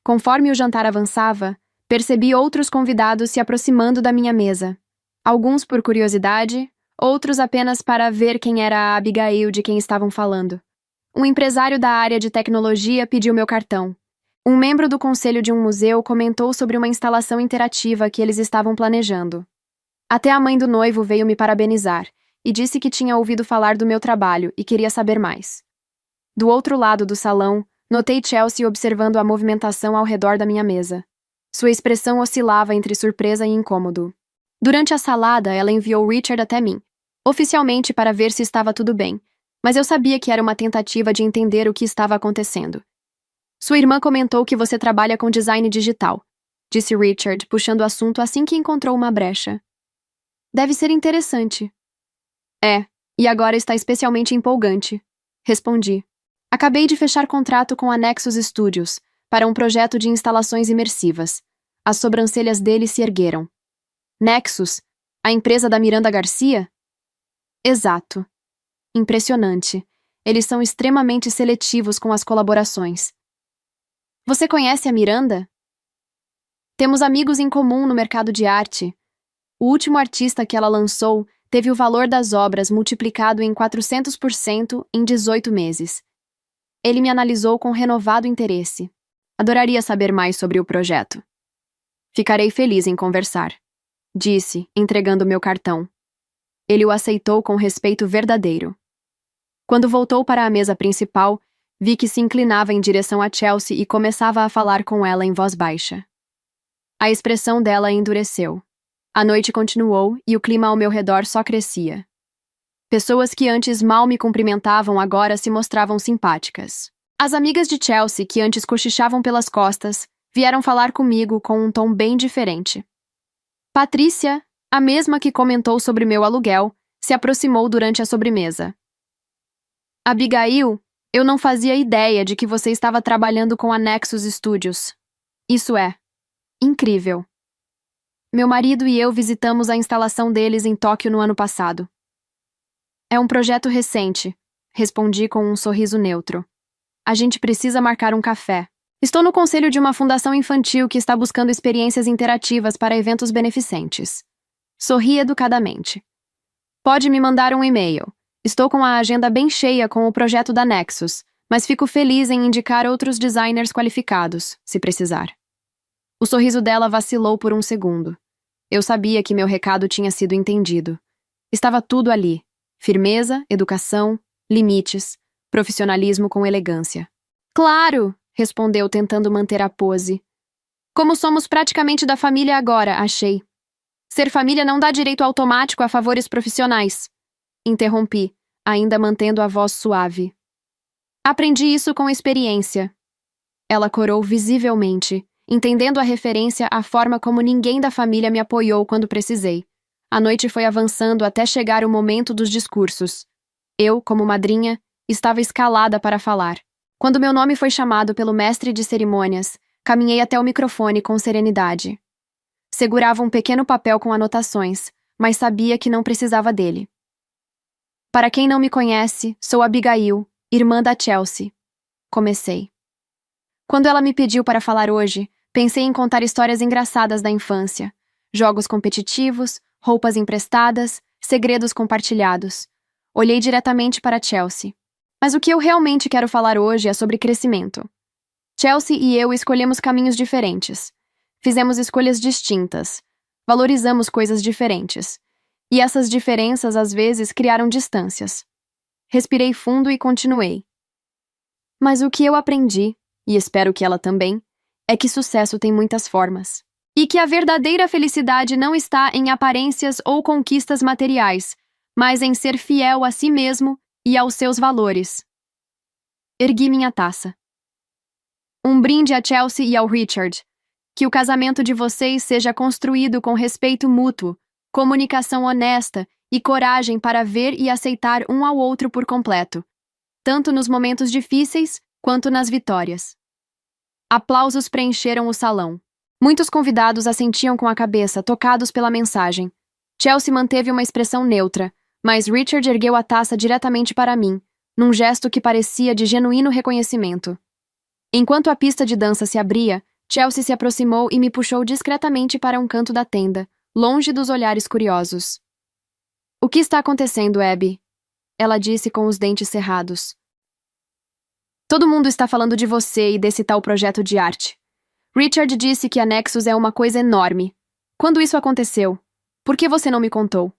Speaker 1: Conforme o jantar avançava, percebi outros convidados se aproximando da minha mesa. Alguns por curiosidade, outros apenas para ver quem era a Abigail de quem estavam falando. Um empresário da área de tecnologia pediu meu cartão. Um membro do conselho de um museu comentou sobre uma instalação interativa que eles estavam planejando. Até a mãe do noivo veio me parabenizar e disse que tinha ouvido falar do meu trabalho e queria saber mais. Do outro lado do salão, notei Chelsea observando a movimentação ao redor da minha mesa. Sua expressão oscilava entre surpresa e incômodo. Durante a salada, ela enviou Richard até mim, oficialmente para ver se estava tudo bem, mas eu sabia que era uma tentativa de entender o que estava acontecendo. Sua irmã comentou que você trabalha com design digital, disse Richard, puxando o assunto assim que encontrou uma brecha. Deve ser interessante. É, e agora está especialmente empolgante, respondi. Acabei de fechar contrato com a Nexus Studios para um projeto de instalações imersivas. As sobrancelhas dele se ergueram. Nexus? A empresa da Miranda Garcia? Exato. Impressionante. Eles são extremamente seletivos com as colaborações. Você conhece a Miranda? Temos amigos em comum no mercado de arte. O último artista que ela lançou teve o valor das obras multiplicado em 400% em 18 meses. Ele me analisou com renovado interesse. Adoraria saber mais sobre o projeto. Ficarei feliz em conversar, disse, entregando meu cartão. Ele o aceitou com respeito verdadeiro. Quando voltou para a mesa principal, vi que se inclinava em direção a Chelsea e começava a falar com ela em voz baixa. A expressão dela endureceu. A noite continuou e o clima ao meu redor só crescia. Pessoas que antes mal me cumprimentavam agora se mostravam simpáticas. As amigas de Chelsea, que antes cochichavam pelas costas, vieram falar comigo com um tom bem diferente. Patrícia, a mesma que comentou sobre meu aluguel, se aproximou durante a sobremesa. Abigail, eu não fazia ideia de que você estava trabalhando com a Nexus Studios. Isso é incrível. Meu marido e eu visitamos a instalação deles em Tóquio no ano passado. É um projeto recente, respondi com um sorriso neutro. A gente precisa marcar um café. Estou no conselho de uma fundação infantil que está buscando experiências interativas para eventos beneficentes. Sorri educadamente. Pode me mandar um e-mail. Estou com a agenda bem cheia com o projeto da Nexus, mas fico feliz em indicar outros designers qualificados, se precisar. O sorriso dela vacilou por um segundo. Eu sabia que meu recado tinha sido entendido. Estava tudo ali. Firmeza, educação, limites, profissionalismo com elegância. Claro! Respondeu tentando manter a pose. Como somos praticamente da família agora, achei. Ser família não dá direito automático a favores profissionais. Interrompi, ainda mantendo a voz suave. Aprendi isso com experiência. Ela corou visivelmente, entendendo a referência à forma como ninguém da família me apoiou quando precisei. A noite foi avançando até chegar o momento dos discursos. Eu, como madrinha, estava escalada para falar. Quando meu nome foi chamado pelo mestre de cerimônias, caminhei até o microfone com serenidade. Segurava um pequeno papel com anotações, mas sabia que não precisava dele. Para quem não me conhece, sou Abigail, irmã da Chelsea. Comecei. Quando ela me pediu para falar hoje, pensei em contar histórias engraçadas da infância. Jogos competitivos, roupas emprestadas, segredos compartilhados. Olhei diretamente para Chelsea. Mas o que eu realmente quero falar hoje é sobre crescimento. Chelsea e eu escolhemos caminhos diferentes. Fizemos escolhas distintas. Valorizamos coisas diferentes. E essas diferenças às vezes criaram distâncias. Respirei fundo e continuei. Mas o que eu aprendi, e espero que ela também, é que sucesso tem muitas formas. E que a verdadeira felicidade não está em aparências ou conquistas materiais, mas em ser fiel a si mesmo e aos seus valores. Ergui minha taça. Um brinde a Chelsea e ao Richard. Que o casamento de vocês seja construído com respeito mútuo, comunicação honesta e coragem para ver e aceitar um ao outro por completo, tanto nos momentos difíceis quanto nas vitórias. Aplausos preencheram o salão. Muitos convidados assentiam com a cabeça, tocados pela mensagem. Chelsea manteve uma expressão neutra, mas Richard ergueu a taça diretamente para mim, num gesto que parecia de genuíno reconhecimento. Enquanto a pista de dança se abria, Chelsea se aproximou e me puxou discretamente para um canto da tenda, longe dos olhares curiosos. "O que está acontecendo, Abby?" Ela disse com os dentes cerrados. "Todo mundo está falando de você e desse tal projeto de arte. Richard disse que a Nexus é uma coisa enorme. Quando isso aconteceu? Por que você não me contou?"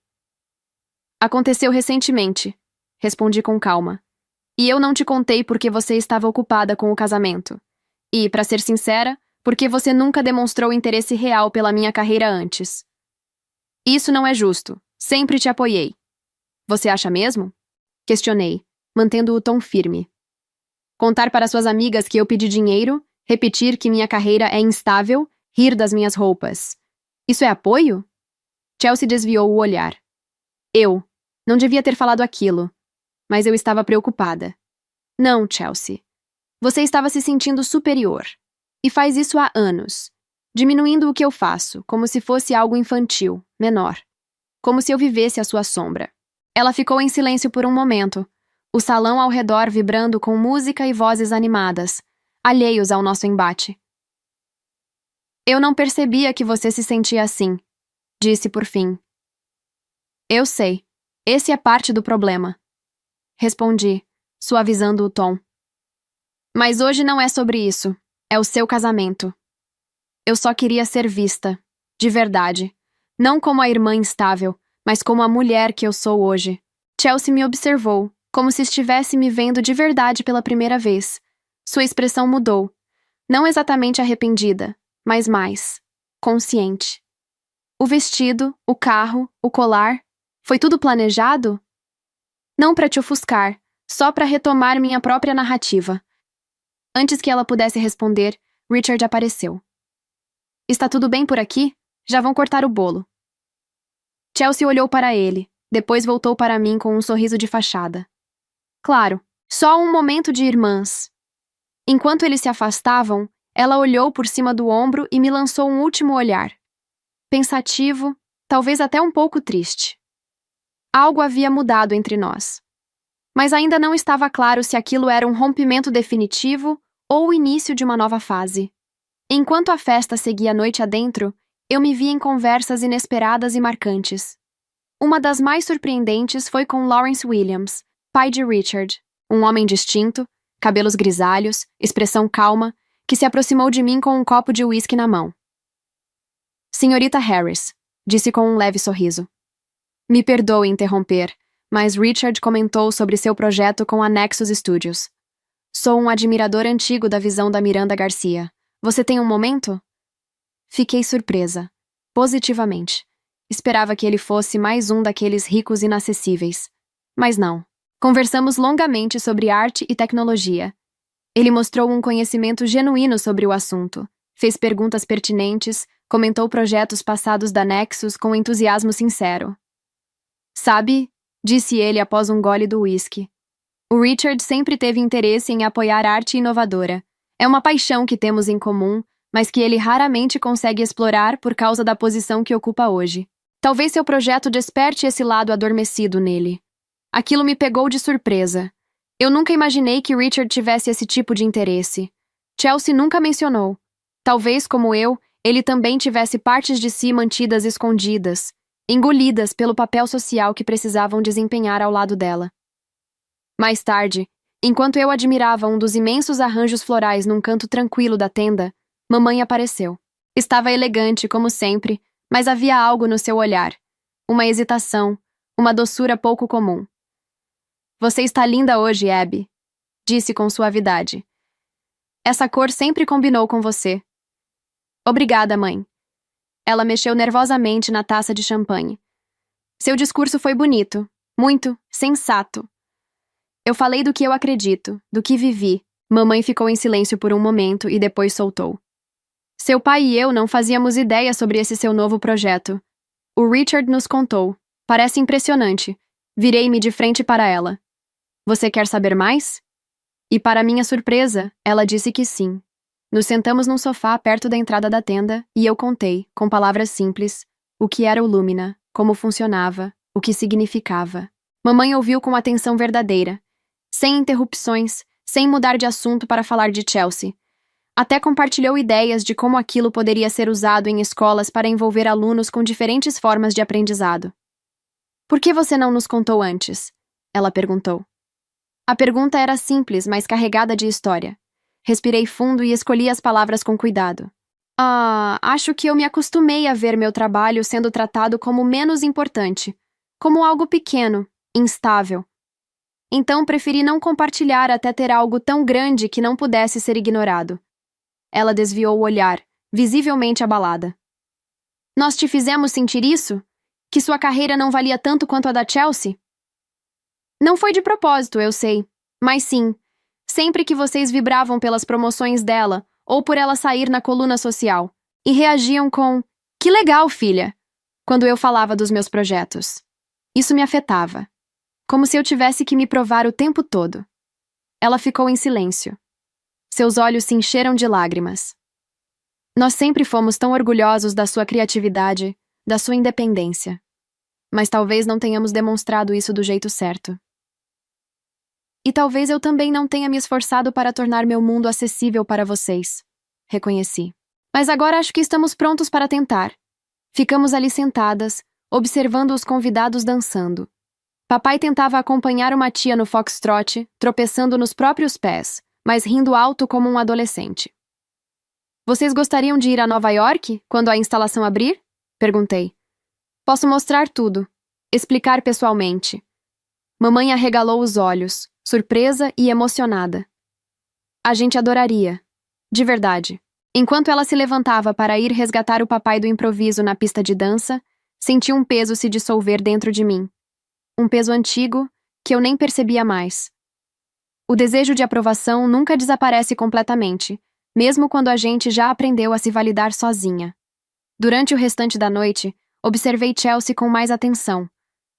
Speaker 1: "Aconteceu recentemente", respondi com calma. "E eu não te contei porque você estava ocupada com o casamento. E, para ser sincera, porque você nunca demonstrou interesse real pela minha carreira antes. Isso não é justo. Sempre te apoiei." "Você acha mesmo?" questionei, mantendo o tom firme. "Contar para suas amigas que eu pedi dinheiro, repetir que minha carreira é instável, rir das minhas roupas. Isso é apoio?" Chelsea desviou o olhar. "Eu não devia ter falado aquilo, mas eu estava preocupada." "Não, Chelsea. Você estava se sentindo superior. E faz isso há anos, diminuindo o que eu faço, como se fosse algo infantil, menor. Como se eu vivesse à sua sombra." Ela ficou em silêncio por um momento, o salão ao redor vibrando com música e vozes animadas, alheios ao nosso embate. "Eu não percebia que você se sentia assim", disse por fim. "Eu sei. Esse é parte do problema", respondi, suavizando o tom. "Mas hoje não é sobre isso. É o seu casamento. Eu só queria ser vista, de verdade. Não como a irmã instável, mas como a mulher que eu sou hoje." Chelsea me observou, como se estivesse me vendo de verdade pela primeira vez. Sua expressão mudou. Não exatamente arrependida, mas mais consciente. "O vestido, o carro, o colar, foi tudo planejado?" "Não para te ofuscar, só para retomar minha própria narrativa." Antes que ela pudesse responder, Richard apareceu. "Está tudo bem por aqui? Já vão cortar o bolo." Chelsea olhou para ele, depois voltou para mim com um sorriso de fachada. "Claro, só um momento de irmãs." Enquanto eles se afastavam, ela olhou por cima do ombro e me lançou um último olhar. Pensativo, talvez até um pouco triste. Algo havia mudado entre nós. Mas ainda não estava claro se aquilo era um rompimento definitivo ou o início de uma nova fase. Enquanto a festa seguia a noite adentro, eu me vi em conversas inesperadas e marcantes. Uma das mais surpreendentes foi com Lawrence Williams, pai de Richard, um homem distinto, cabelos grisalhos, expressão calma, que se aproximou de mim com um copo de uísque na mão. "Senhorita Harris", disse com um leve sorriso. "Me perdoe interromper, mas Richard comentou sobre seu projeto com a Nexus Studios. Sou um admirador antigo da visão da Miranda Garcia. Você tem um momento?" Fiquei surpresa. Positivamente. Esperava que ele fosse mais um daqueles ricos inacessíveis. Mas não. Conversamos longamente sobre arte e tecnologia. Ele mostrou um conhecimento genuíno sobre o assunto, fez perguntas pertinentes, comentou projetos passados da Nexus com entusiasmo sincero. "Sabe", disse ele após um gole do uísque, "o Richard sempre teve interesse em apoiar arte inovadora. É uma paixão que temos em comum, mas que ele raramente consegue explorar por causa da posição que ocupa hoje. Talvez seu projeto desperte esse lado adormecido nele." Aquilo me pegou de surpresa. Eu nunca imaginei que Richard tivesse esse tipo de interesse. Chelsea nunca mencionou. Talvez, como eu, ele também tivesse partes de si mantidas escondidas, engolidas pelo papel social que precisavam desempenhar ao lado dela. Mais tarde, enquanto eu admirava um dos imensos arranjos florais num canto tranquilo da tenda, mamãe apareceu. Estava elegante, como sempre, mas havia algo no seu olhar. uma hesitação, uma doçura pouco comum. Você está linda hoje, Abby, disse com suavidade. Essa cor sempre combinou com você. Obrigada, mãe. Ela mexeu nervosamente na taça de champanhe. Seu discurso foi bonito, muito sensato. Eu falei do que eu acredito, do que vivi. Mamãe ficou em silêncio por um momento e depois soltou. Seu pai e eu não fazíamos ideia sobre esse seu novo projeto. O Richard nos contou. Parece impressionante. Virei-me de frente para ela. Você quer saber mais? E para minha surpresa, ela disse que sim. Nos sentamos num sofá perto da entrada da tenda e eu contei, com palavras simples, o que era o Lumina, como funcionava, o que significava. Mamãe ouviu com atenção verdadeira, sem interrupções, sem mudar de assunto para falar de Chelsea. Até compartilhou ideias de como aquilo poderia ser usado em escolas para envolver alunos com diferentes formas de aprendizado. Por que você não nos contou antes? Ela perguntou. A pergunta era simples, mas carregada de história. Respirei fundo e escolhi as palavras com cuidado. Acho que eu me acostumei a ver meu trabalho sendo tratado como menos importante, como algo pequeno, instável. Então preferi não compartilhar até ter algo tão grande que não pudesse ser ignorado. Ela desviou o olhar, visivelmente abalada. Nós te fizemos sentir isso? Que sua carreira não valia tanto quanto a da Chelsea? Não foi de propósito, eu sei. Mas sim, sempre que vocês vibravam pelas promoções dela ou por ela sair na coluna social e reagiam com "Que legal, filha!" quando eu falava dos meus projetos. Isso me afetava. Como se eu tivesse que me provar o tempo todo. Ela ficou em silêncio. Seus olhos se encheram de lágrimas. Nós sempre fomos tão orgulhosos da sua criatividade, da sua independência. Mas talvez não tenhamos demonstrado isso do jeito certo. E talvez eu também não tenha me esforçado para tornar meu mundo acessível para vocês. Reconheci. Mas agora acho que estamos prontos para tentar. Ficamos ali sentadas, observando os convidados dançando. Papai tentava acompanhar uma tia no foxtrot, tropeçando nos próprios pés, mas rindo alto como um adolescente. Vocês gostariam de ir a Nova York quando a instalação abrir? Perguntei. Posso mostrar tudo. Explicar pessoalmente. Mamãe arregalou os olhos, surpresa e emocionada. A gente adoraria. De verdade. Enquanto ela se levantava para ir resgatar o papai do improviso na pista de dança, senti um peso se dissolver dentro de mim. Um peso antigo que eu nem percebia mais. O desejo de aprovação nunca desaparece completamente, mesmo quando a gente já aprendeu a se validar sozinha. Durante o restante da noite, observei Chelsea com mais atenção.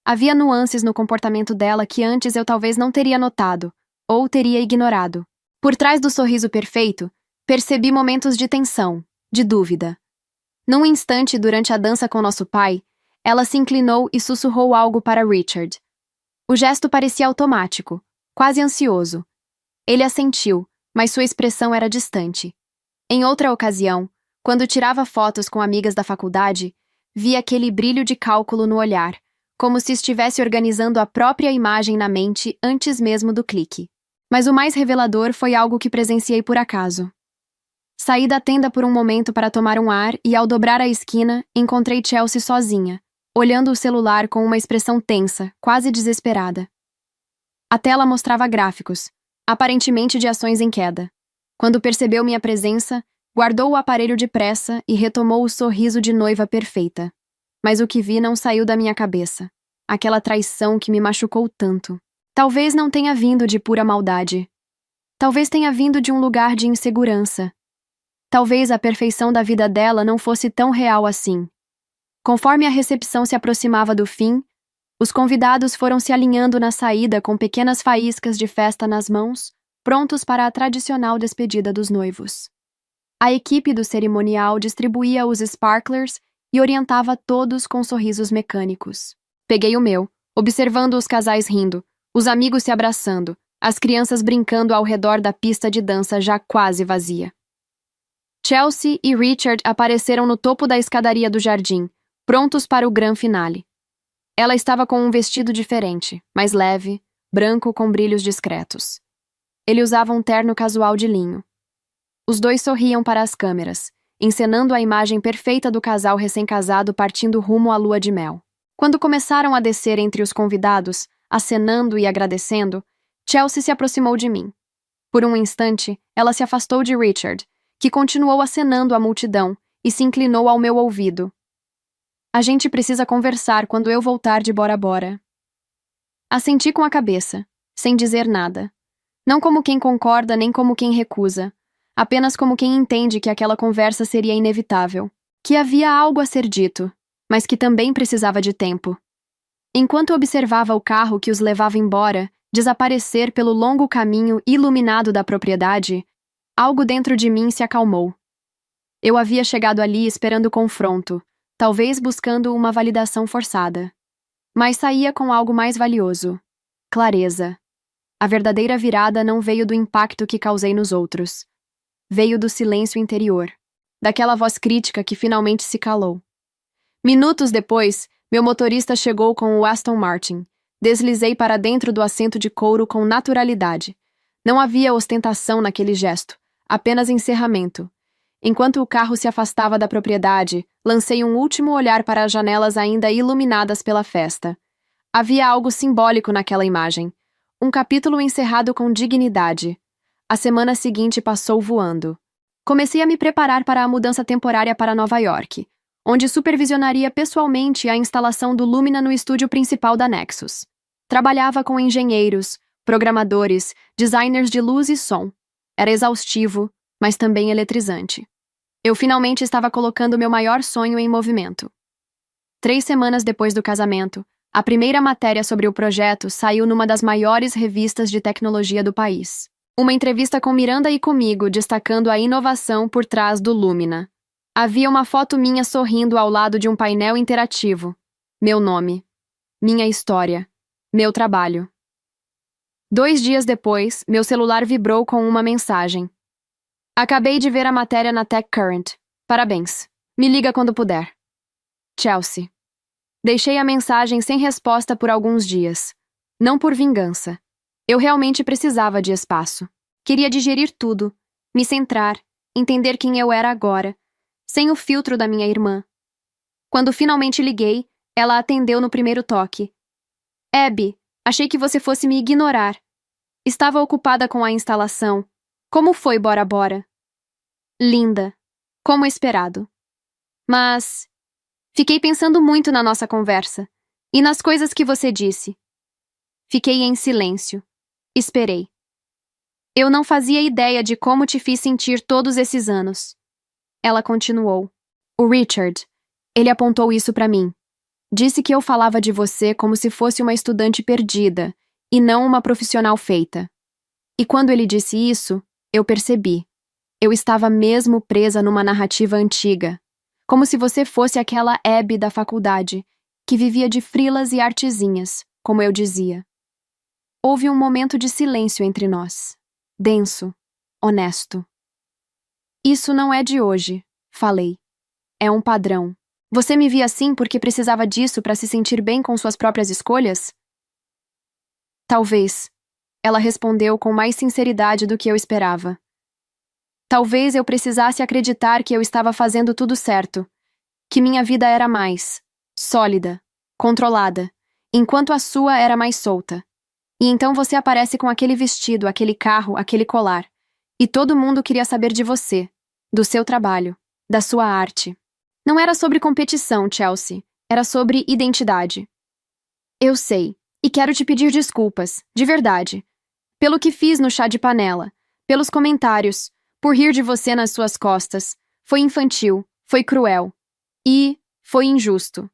Speaker 1: Havia nuances no comportamento dela que antes eu talvez não teria notado, ou teria ignorado. Por trás do sorriso perfeito, percebi momentos de tensão, de dúvida. Num instante durante a dança com nosso pai, ela se inclinou e sussurrou algo para Richard. O gesto parecia automático, quase ansioso. Ele assentiu, mas sua expressão era distante. Em outra ocasião, quando tirava fotos com amigas da faculdade, vi aquele brilho de cálculo no olhar, como se estivesse organizando a própria imagem na mente antes mesmo do clique. Mas o mais revelador foi algo que presenciei por acaso. Saí da tenda por um momento para tomar um ar e, ao dobrar a esquina, encontrei Chelsea sozinha, olhando o celular com uma expressão tensa, quase desesperada. A tela mostrava gráficos, aparentemente de ações em queda. Quando percebeu minha presença, guardou o aparelho depressa e retomou o sorriso de noiva perfeita. Mas o que vi não saiu da minha cabeça. Aquela traição que me machucou tanto. Talvez não tenha vindo de pura maldade. Talvez tenha vindo de um lugar de insegurança. Talvez a perfeição da vida dela não fosse tão real assim. Conforme a recepção se aproximava do fim, os convidados foram se alinhando na saída com pequenas faíscas de festa nas mãos, prontos para a tradicional despedida dos noivos. A equipe do cerimonial distribuía os sparklers e orientava todos com sorrisos mecânicos. Peguei o meu, observando os casais rindo, os amigos se abraçando, as crianças brincando ao redor da pista de dança já quase vazia. Chelsea e Richard apareceram no topo da escadaria do jardim, prontos para o grande finale. Ela estava com um vestido diferente, mais leve, branco com brilhos discretos. Ele usava um terno casual de linho. Os dois sorriam para as câmeras, encenando a imagem perfeita do casal recém-casado partindo rumo à lua de mel. Quando começaram a descer entre os convidados, acenando e agradecendo, Chelsea se aproximou de mim. Por um instante, ela se afastou de Richard, que continuou acenando à multidão, e se inclinou ao meu ouvido. A gente precisa conversar quando eu voltar de Bora Bora. Assenti com a cabeça, sem dizer nada. Não como quem concorda nem como quem recusa, apenas como quem entende que aquela conversa seria inevitável, que havia algo a ser dito, mas que também precisava de tempo. Enquanto observava o carro que os levava embora desaparecer pelo longo caminho iluminado da propriedade, algo dentro de mim se acalmou. Eu havia chegado ali esperando confronto, talvez buscando uma validação forçada. Mas saía com algo mais valioso: clareza. A verdadeira virada não veio do impacto que causei nos outros. Veio do silêncio interior, daquela voz crítica que finalmente se calou. Minutos depois, meu motorista chegou com o Aston Martin. Deslizei para dentro do assento de couro com naturalidade. Não havia ostentação naquele gesto, apenas encerramento. Enquanto o carro se afastava da propriedade, lancei um último olhar para as janelas ainda iluminadas pela festa. Havia algo simbólico naquela imagem. Um capítulo encerrado com dignidade. A semana seguinte passou voando. Comecei a me preparar para a mudança temporária para Nova York, onde supervisionaria pessoalmente a instalação do Lumina no estúdio principal da Nexus. Trabalhava com engenheiros, programadores, designers de luz e som. Era exaustivo, mas também eletrizante. Eu finalmente estava colocando meu maior sonho em movimento. 3 semanas depois do casamento, a primeira matéria sobre o projeto saiu numa das maiores revistas de tecnologia do país. Uma entrevista com Miranda e comigo destacando a inovação por trás do Lumina. Havia uma foto minha sorrindo ao lado de um painel interativo. Meu nome. Minha história. Meu trabalho. 2 dias depois, meu celular vibrou com uma mensagem. Acabei de ver a matéria na TechCurrent. Parabéns. Me liga quando puder. Chelsea. Deixei a mensagem sem resposta por alguns dias. Não por vingança. Eu realmente precisava de espaço. Queria digerir tudo, me centrar, entender quem eu era agora, sem o filtro da minha irmã. Quando finalmente liguei, ela atendeu no primeiro toque. Abby, achei que você fosse me ignorar. Estava ocupada com a instalação. Como foi Bora Bora? Linda. Como esperado. Mas fiquei pensando muito na nossa conversa e nas coisas que você disse. Fiquei em silêncio. Esperei. Eu não fazia ideia de como te fiz sentir todos esses anos. Ela continuou. O Richard, ele apontou isso para mim. Disse que eu falava de você como se fosse uma estudante perdida e não uma profissional feita. E quando ele disse isso, eu percebi. Eu estava mesmo presa numa narrativa antiga. Como se você fosse aquela Abby da faculdade, que vivia de frilas e artezinhas, como eu dizia. Houve um momento de silêncio entre nós. Denso, honesto. Isso não é de hoje, falei. É um padrão. Você me via assim porque precisava disso para se sentir bem com suas próprias escolhas? Talvez. Ela respondeu com mais sinceridade do que eu esperava. Talvez eu precisasse acreditar que eu estava fazendo tudo certo, que minha vida era mais sólida, controlada, enquanto a sua era mais solta. E então você aparece com aquele vestido, aquele carro, aquele colar. E todo mundo queria saber de você, do seu trabalho, da sua arte. Não era sobre competição, Chelsea. Era sobre identidade. Eu sei, e quero te pedir desculpas, de verdade. Pelo que fiz no chá de panela, pelos comentários, por rir de você nas suas costas. Foi infantil, foi cruel. E foi injusto.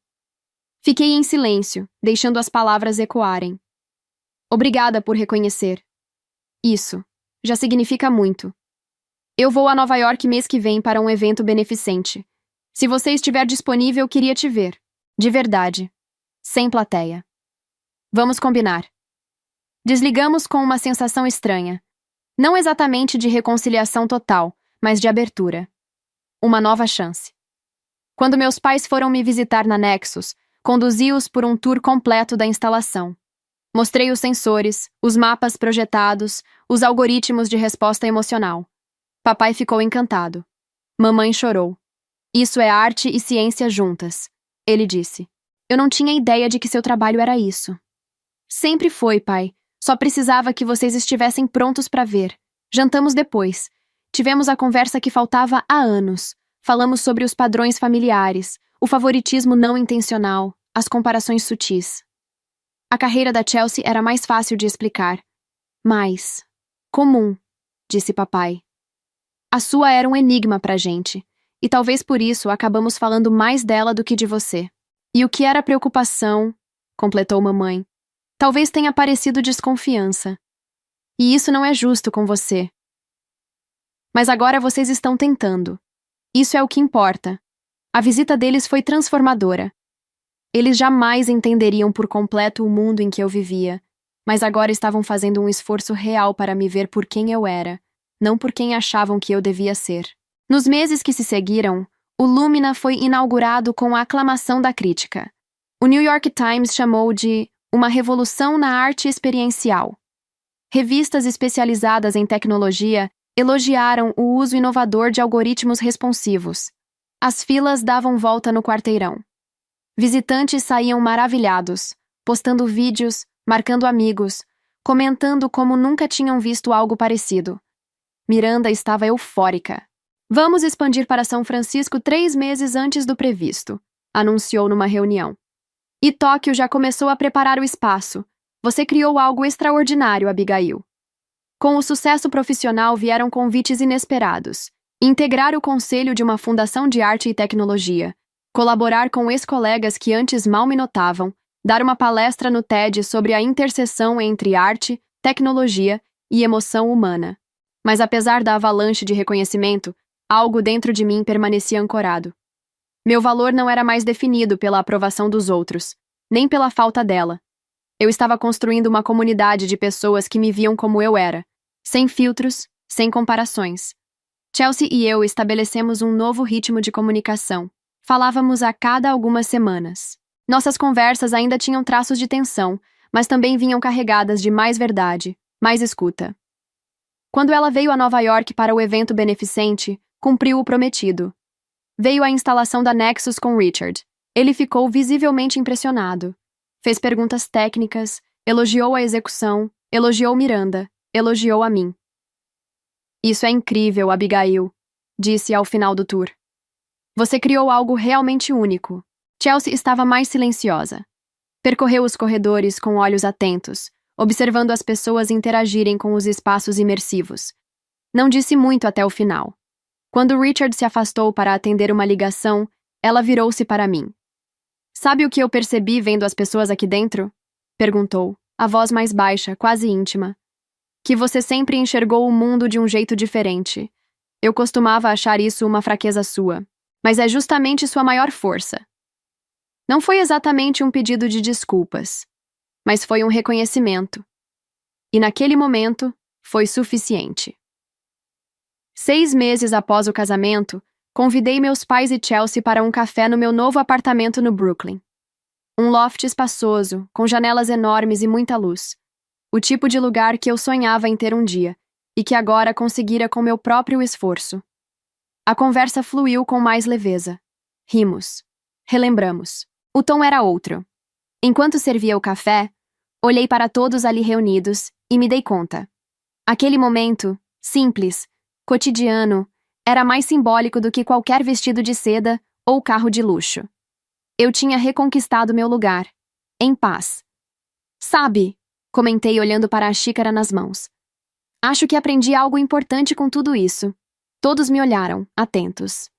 Speaker 1: Fiquei em silêncio, deixando as palavras ecoarem. Obrigada por reconhecer. Isso já significa muito. Eu vou a Nova York mês que vem para um evento beneficente. Se você estiver disponível, queria te ver. De verdade. Sem plateia. Vamos combinar. Desligamos com uma sensação estranha. Não exatamente de reconciliação total, mas de abertura. Uma nova chance. Quando meus pais foram me visitar na Nexus, conduzi-os por um tour completo da instalação. Mostrei os sensores, os mapas projetados, os algoritmos de resposta emocional. Papai ficou encantado. Mamãe chorou. Isso é arte e ciência juntas, ele disse. Eu não tinha ideia de que seu trabalho era isso. Sempre foi, pai. Só precisava que vocês estivessem prontos para ver. Jantamos depois. Tivemos a conversa que faltava há anos. Falamos sobre os padrões familiares, o favoritismo não intencional, as comparações sutis. A carreira da Chelsea era mais fácil de explicar. Mais comum, disse papai. A sua era um enigma pra gente, e talvez por isso acabamos falando mais dela do que de você. E o que era preocupação, completou mamãe, talvez tenha parecido desconfiança. E isso não é justo com você. Mas agora vocês estão tentando. Isso é o que importa. A visita deles foi transformadora. Eles jamais entenderiam por completo o mundo em que eu vivia, mas agora estavam fazendo um esforço real para me ver por quem eu era, não por quem achavam que eu devia ser. Nos meses que se seguiram, o Lumina foi inaugurado com a aclamação da crítica. O New York Times chamou de uma revolução na arte experiencial. Revistas especializadas em tecnologia elogiaram o uso inovador de algoritmos responsivos. As filas davam volta no quarteirão. Visitantes saíam maravilhados, postando vídeos, marcando amigos, comentando como nunca tinham visto algo parecido. Miranda estava eufórica. Vamos expandir para São Francisco 3 meses antes do previsto, anunciou numa reunião. E Tóquio já começou a preparar o espaço. Você criou algo extraordinário, Abigail. Com o sucesso profissional vieram convites inesperados. Integrar o conselho de uma fundação de arte e tecnologia, colaborar com ex-colegas que antes mal me notavam, dar uma palestra no TED sobre a interseção entre arte, tecnologia e emoção humana. Mas apesar da avalanche de reconhecimento, algo dentro de mim permanecia ancorado. Meu valor não era mais definido pela aprovação dos outros, nem pela falta dela. Eu estava construindo uma comunidade de pessoas que me viam como eu era, sem filtros, sem comparações. Chelsea e eu estabelecemos um novo ritmo de comunicação. Falávamos a cada algumas semanas. Nossas conversas ainda tinham traços de tensão, mas também vinham carregadas de mais verdade, mais escuta. Quando ela veio a Nova York para o evento beneficente, cumpriu o prometido. Veio a instalação da Nexus com Richard. Ele ficou visivelmente impressionado. Fez perguntas técnicas, elogiou a execução, elogiou Miranda, elogiou a mim. Isso é incrível, Abigail, disse ao final do tour. Você criou algo realmente único. Chelsea estava mais silenciosa. Percorreu os corredores com olhos atentos, observando as pessoas interagirem com os espaços imersivos. Não disse muito até o final. Quando Richard se afastou para atender uma ligação, ela virou-se para mim. Sabe o que eu percebi vendo as pessoas aqui dentro? Perguntou, a voz mais baixa, quase íntima. Que você sempre enxergou o mundo de um jeito diferente. Eu costumava achar isso uma fraqueza sua, mas é justamente sua maior força. Não foi exatamente um pedido de desculpas, mas foi um reconhecimento. E naquele momento, foi suficiente. 6 meses após o casamento, convidei meus pais e Chelsea para um café no meu novo apartamento no Brooklyn. Um loft espaçoso, com janelas enormes e muita luz. O tipo de lugar que eu sonhava em ter um dia, e que agora conseguira com meu próprio esforço. A conversa fluiu com mais leveza. Rimos. Relembramos. O tom era outro. Enquanto servia o café, olhei para todos ali reunidos e me dei conta. Aquele momento, simples, cotidiano, era mais simbólico do que qualquer vestido de seda ou carro de luxo. Eu tinha reconquistado meu lugar, em paz. Sabe, comentei olhando para a xícara nas mãos. Acho que aprendi algo importante com tudo isso. Todos me olharam, atentos.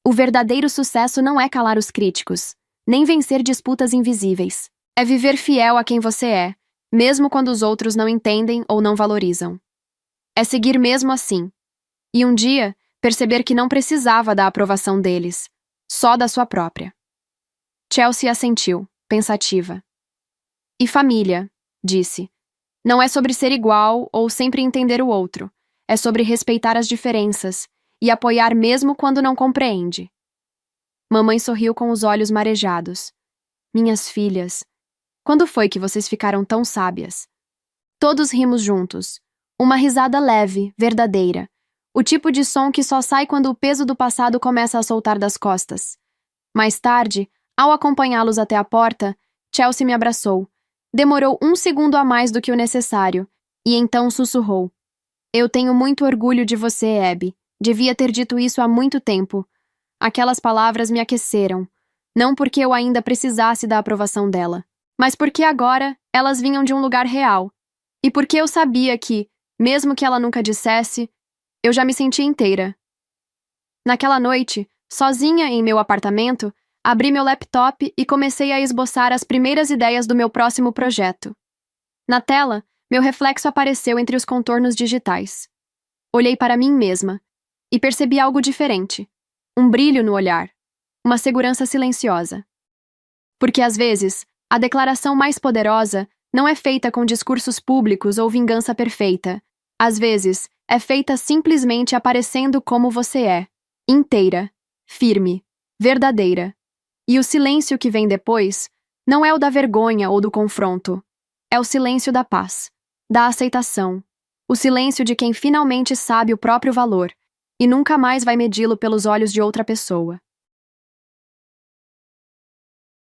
Speaker 1: O verdadeiro sucesso não é calar os críticos, nem vencer disputas invisíveis. É viver fiel a quem você é, mesmo quando os outros não entendem ou não valorizam. É seguir mesmo assim. E um dia, perceber que não precisava da aprovação deles, só da sua própria. Chelsea assentiu, pensativa. E família, disse. Não é sobre ser igual ou sempre entender o outro. É sobre respeitar as diferenças e apoiar mesmo quando não compreende. Mamãe sorriu com os olhos marejados. Minhas filhas, quando foi que vocês ficaram tão sábias? Todos rimos juntos. Uma risada leve, verdadeira. O tipo de som que só sai quando o peso do passado começa a soltar das costas. Mais tarde, Ao acompanhá-los até a porta, Chelsea me abraçou. Demorou 1 segundo a mais do que o necessário, e então sussurrou. Eu tenho muito orgulho de você, Abby. Devia ter dito isso há muito tempo. Aquelas palavras me aqueceram. Não porque eu ainda precisasse da aprovação dela, mas porque agora elas vinham de um lugar real. E porque eu sabia que, mesmo que ela nunca dissesse, eu já me sentia inteira. Naquela noite, sozinha em meu apartamento, abri meu laptop e comecei a esboçar as primeiras ideias do meu próximo projeto. Na tela, meu reflexo apareceu entre os contornos digitais. Olhei para mim mesma e percebi algo diferente. Um brilho no olhar, uma segurança silenciosa. Porque às vezes, a declaração mais poderosa não é feita com discursos públicos ou vingança perfeita. Às vezes, é feita simplesmente aparecendo como você é, inteira, firme, verdadeira. E o silêncio que vem depois não é o da vergonha ou do confronto. É o silêncio da paz, da aceitação. O silêncio de quem finalmente sabe o próprio valor e nunca mais vai medi-lo pelos olhos de outra pessoa.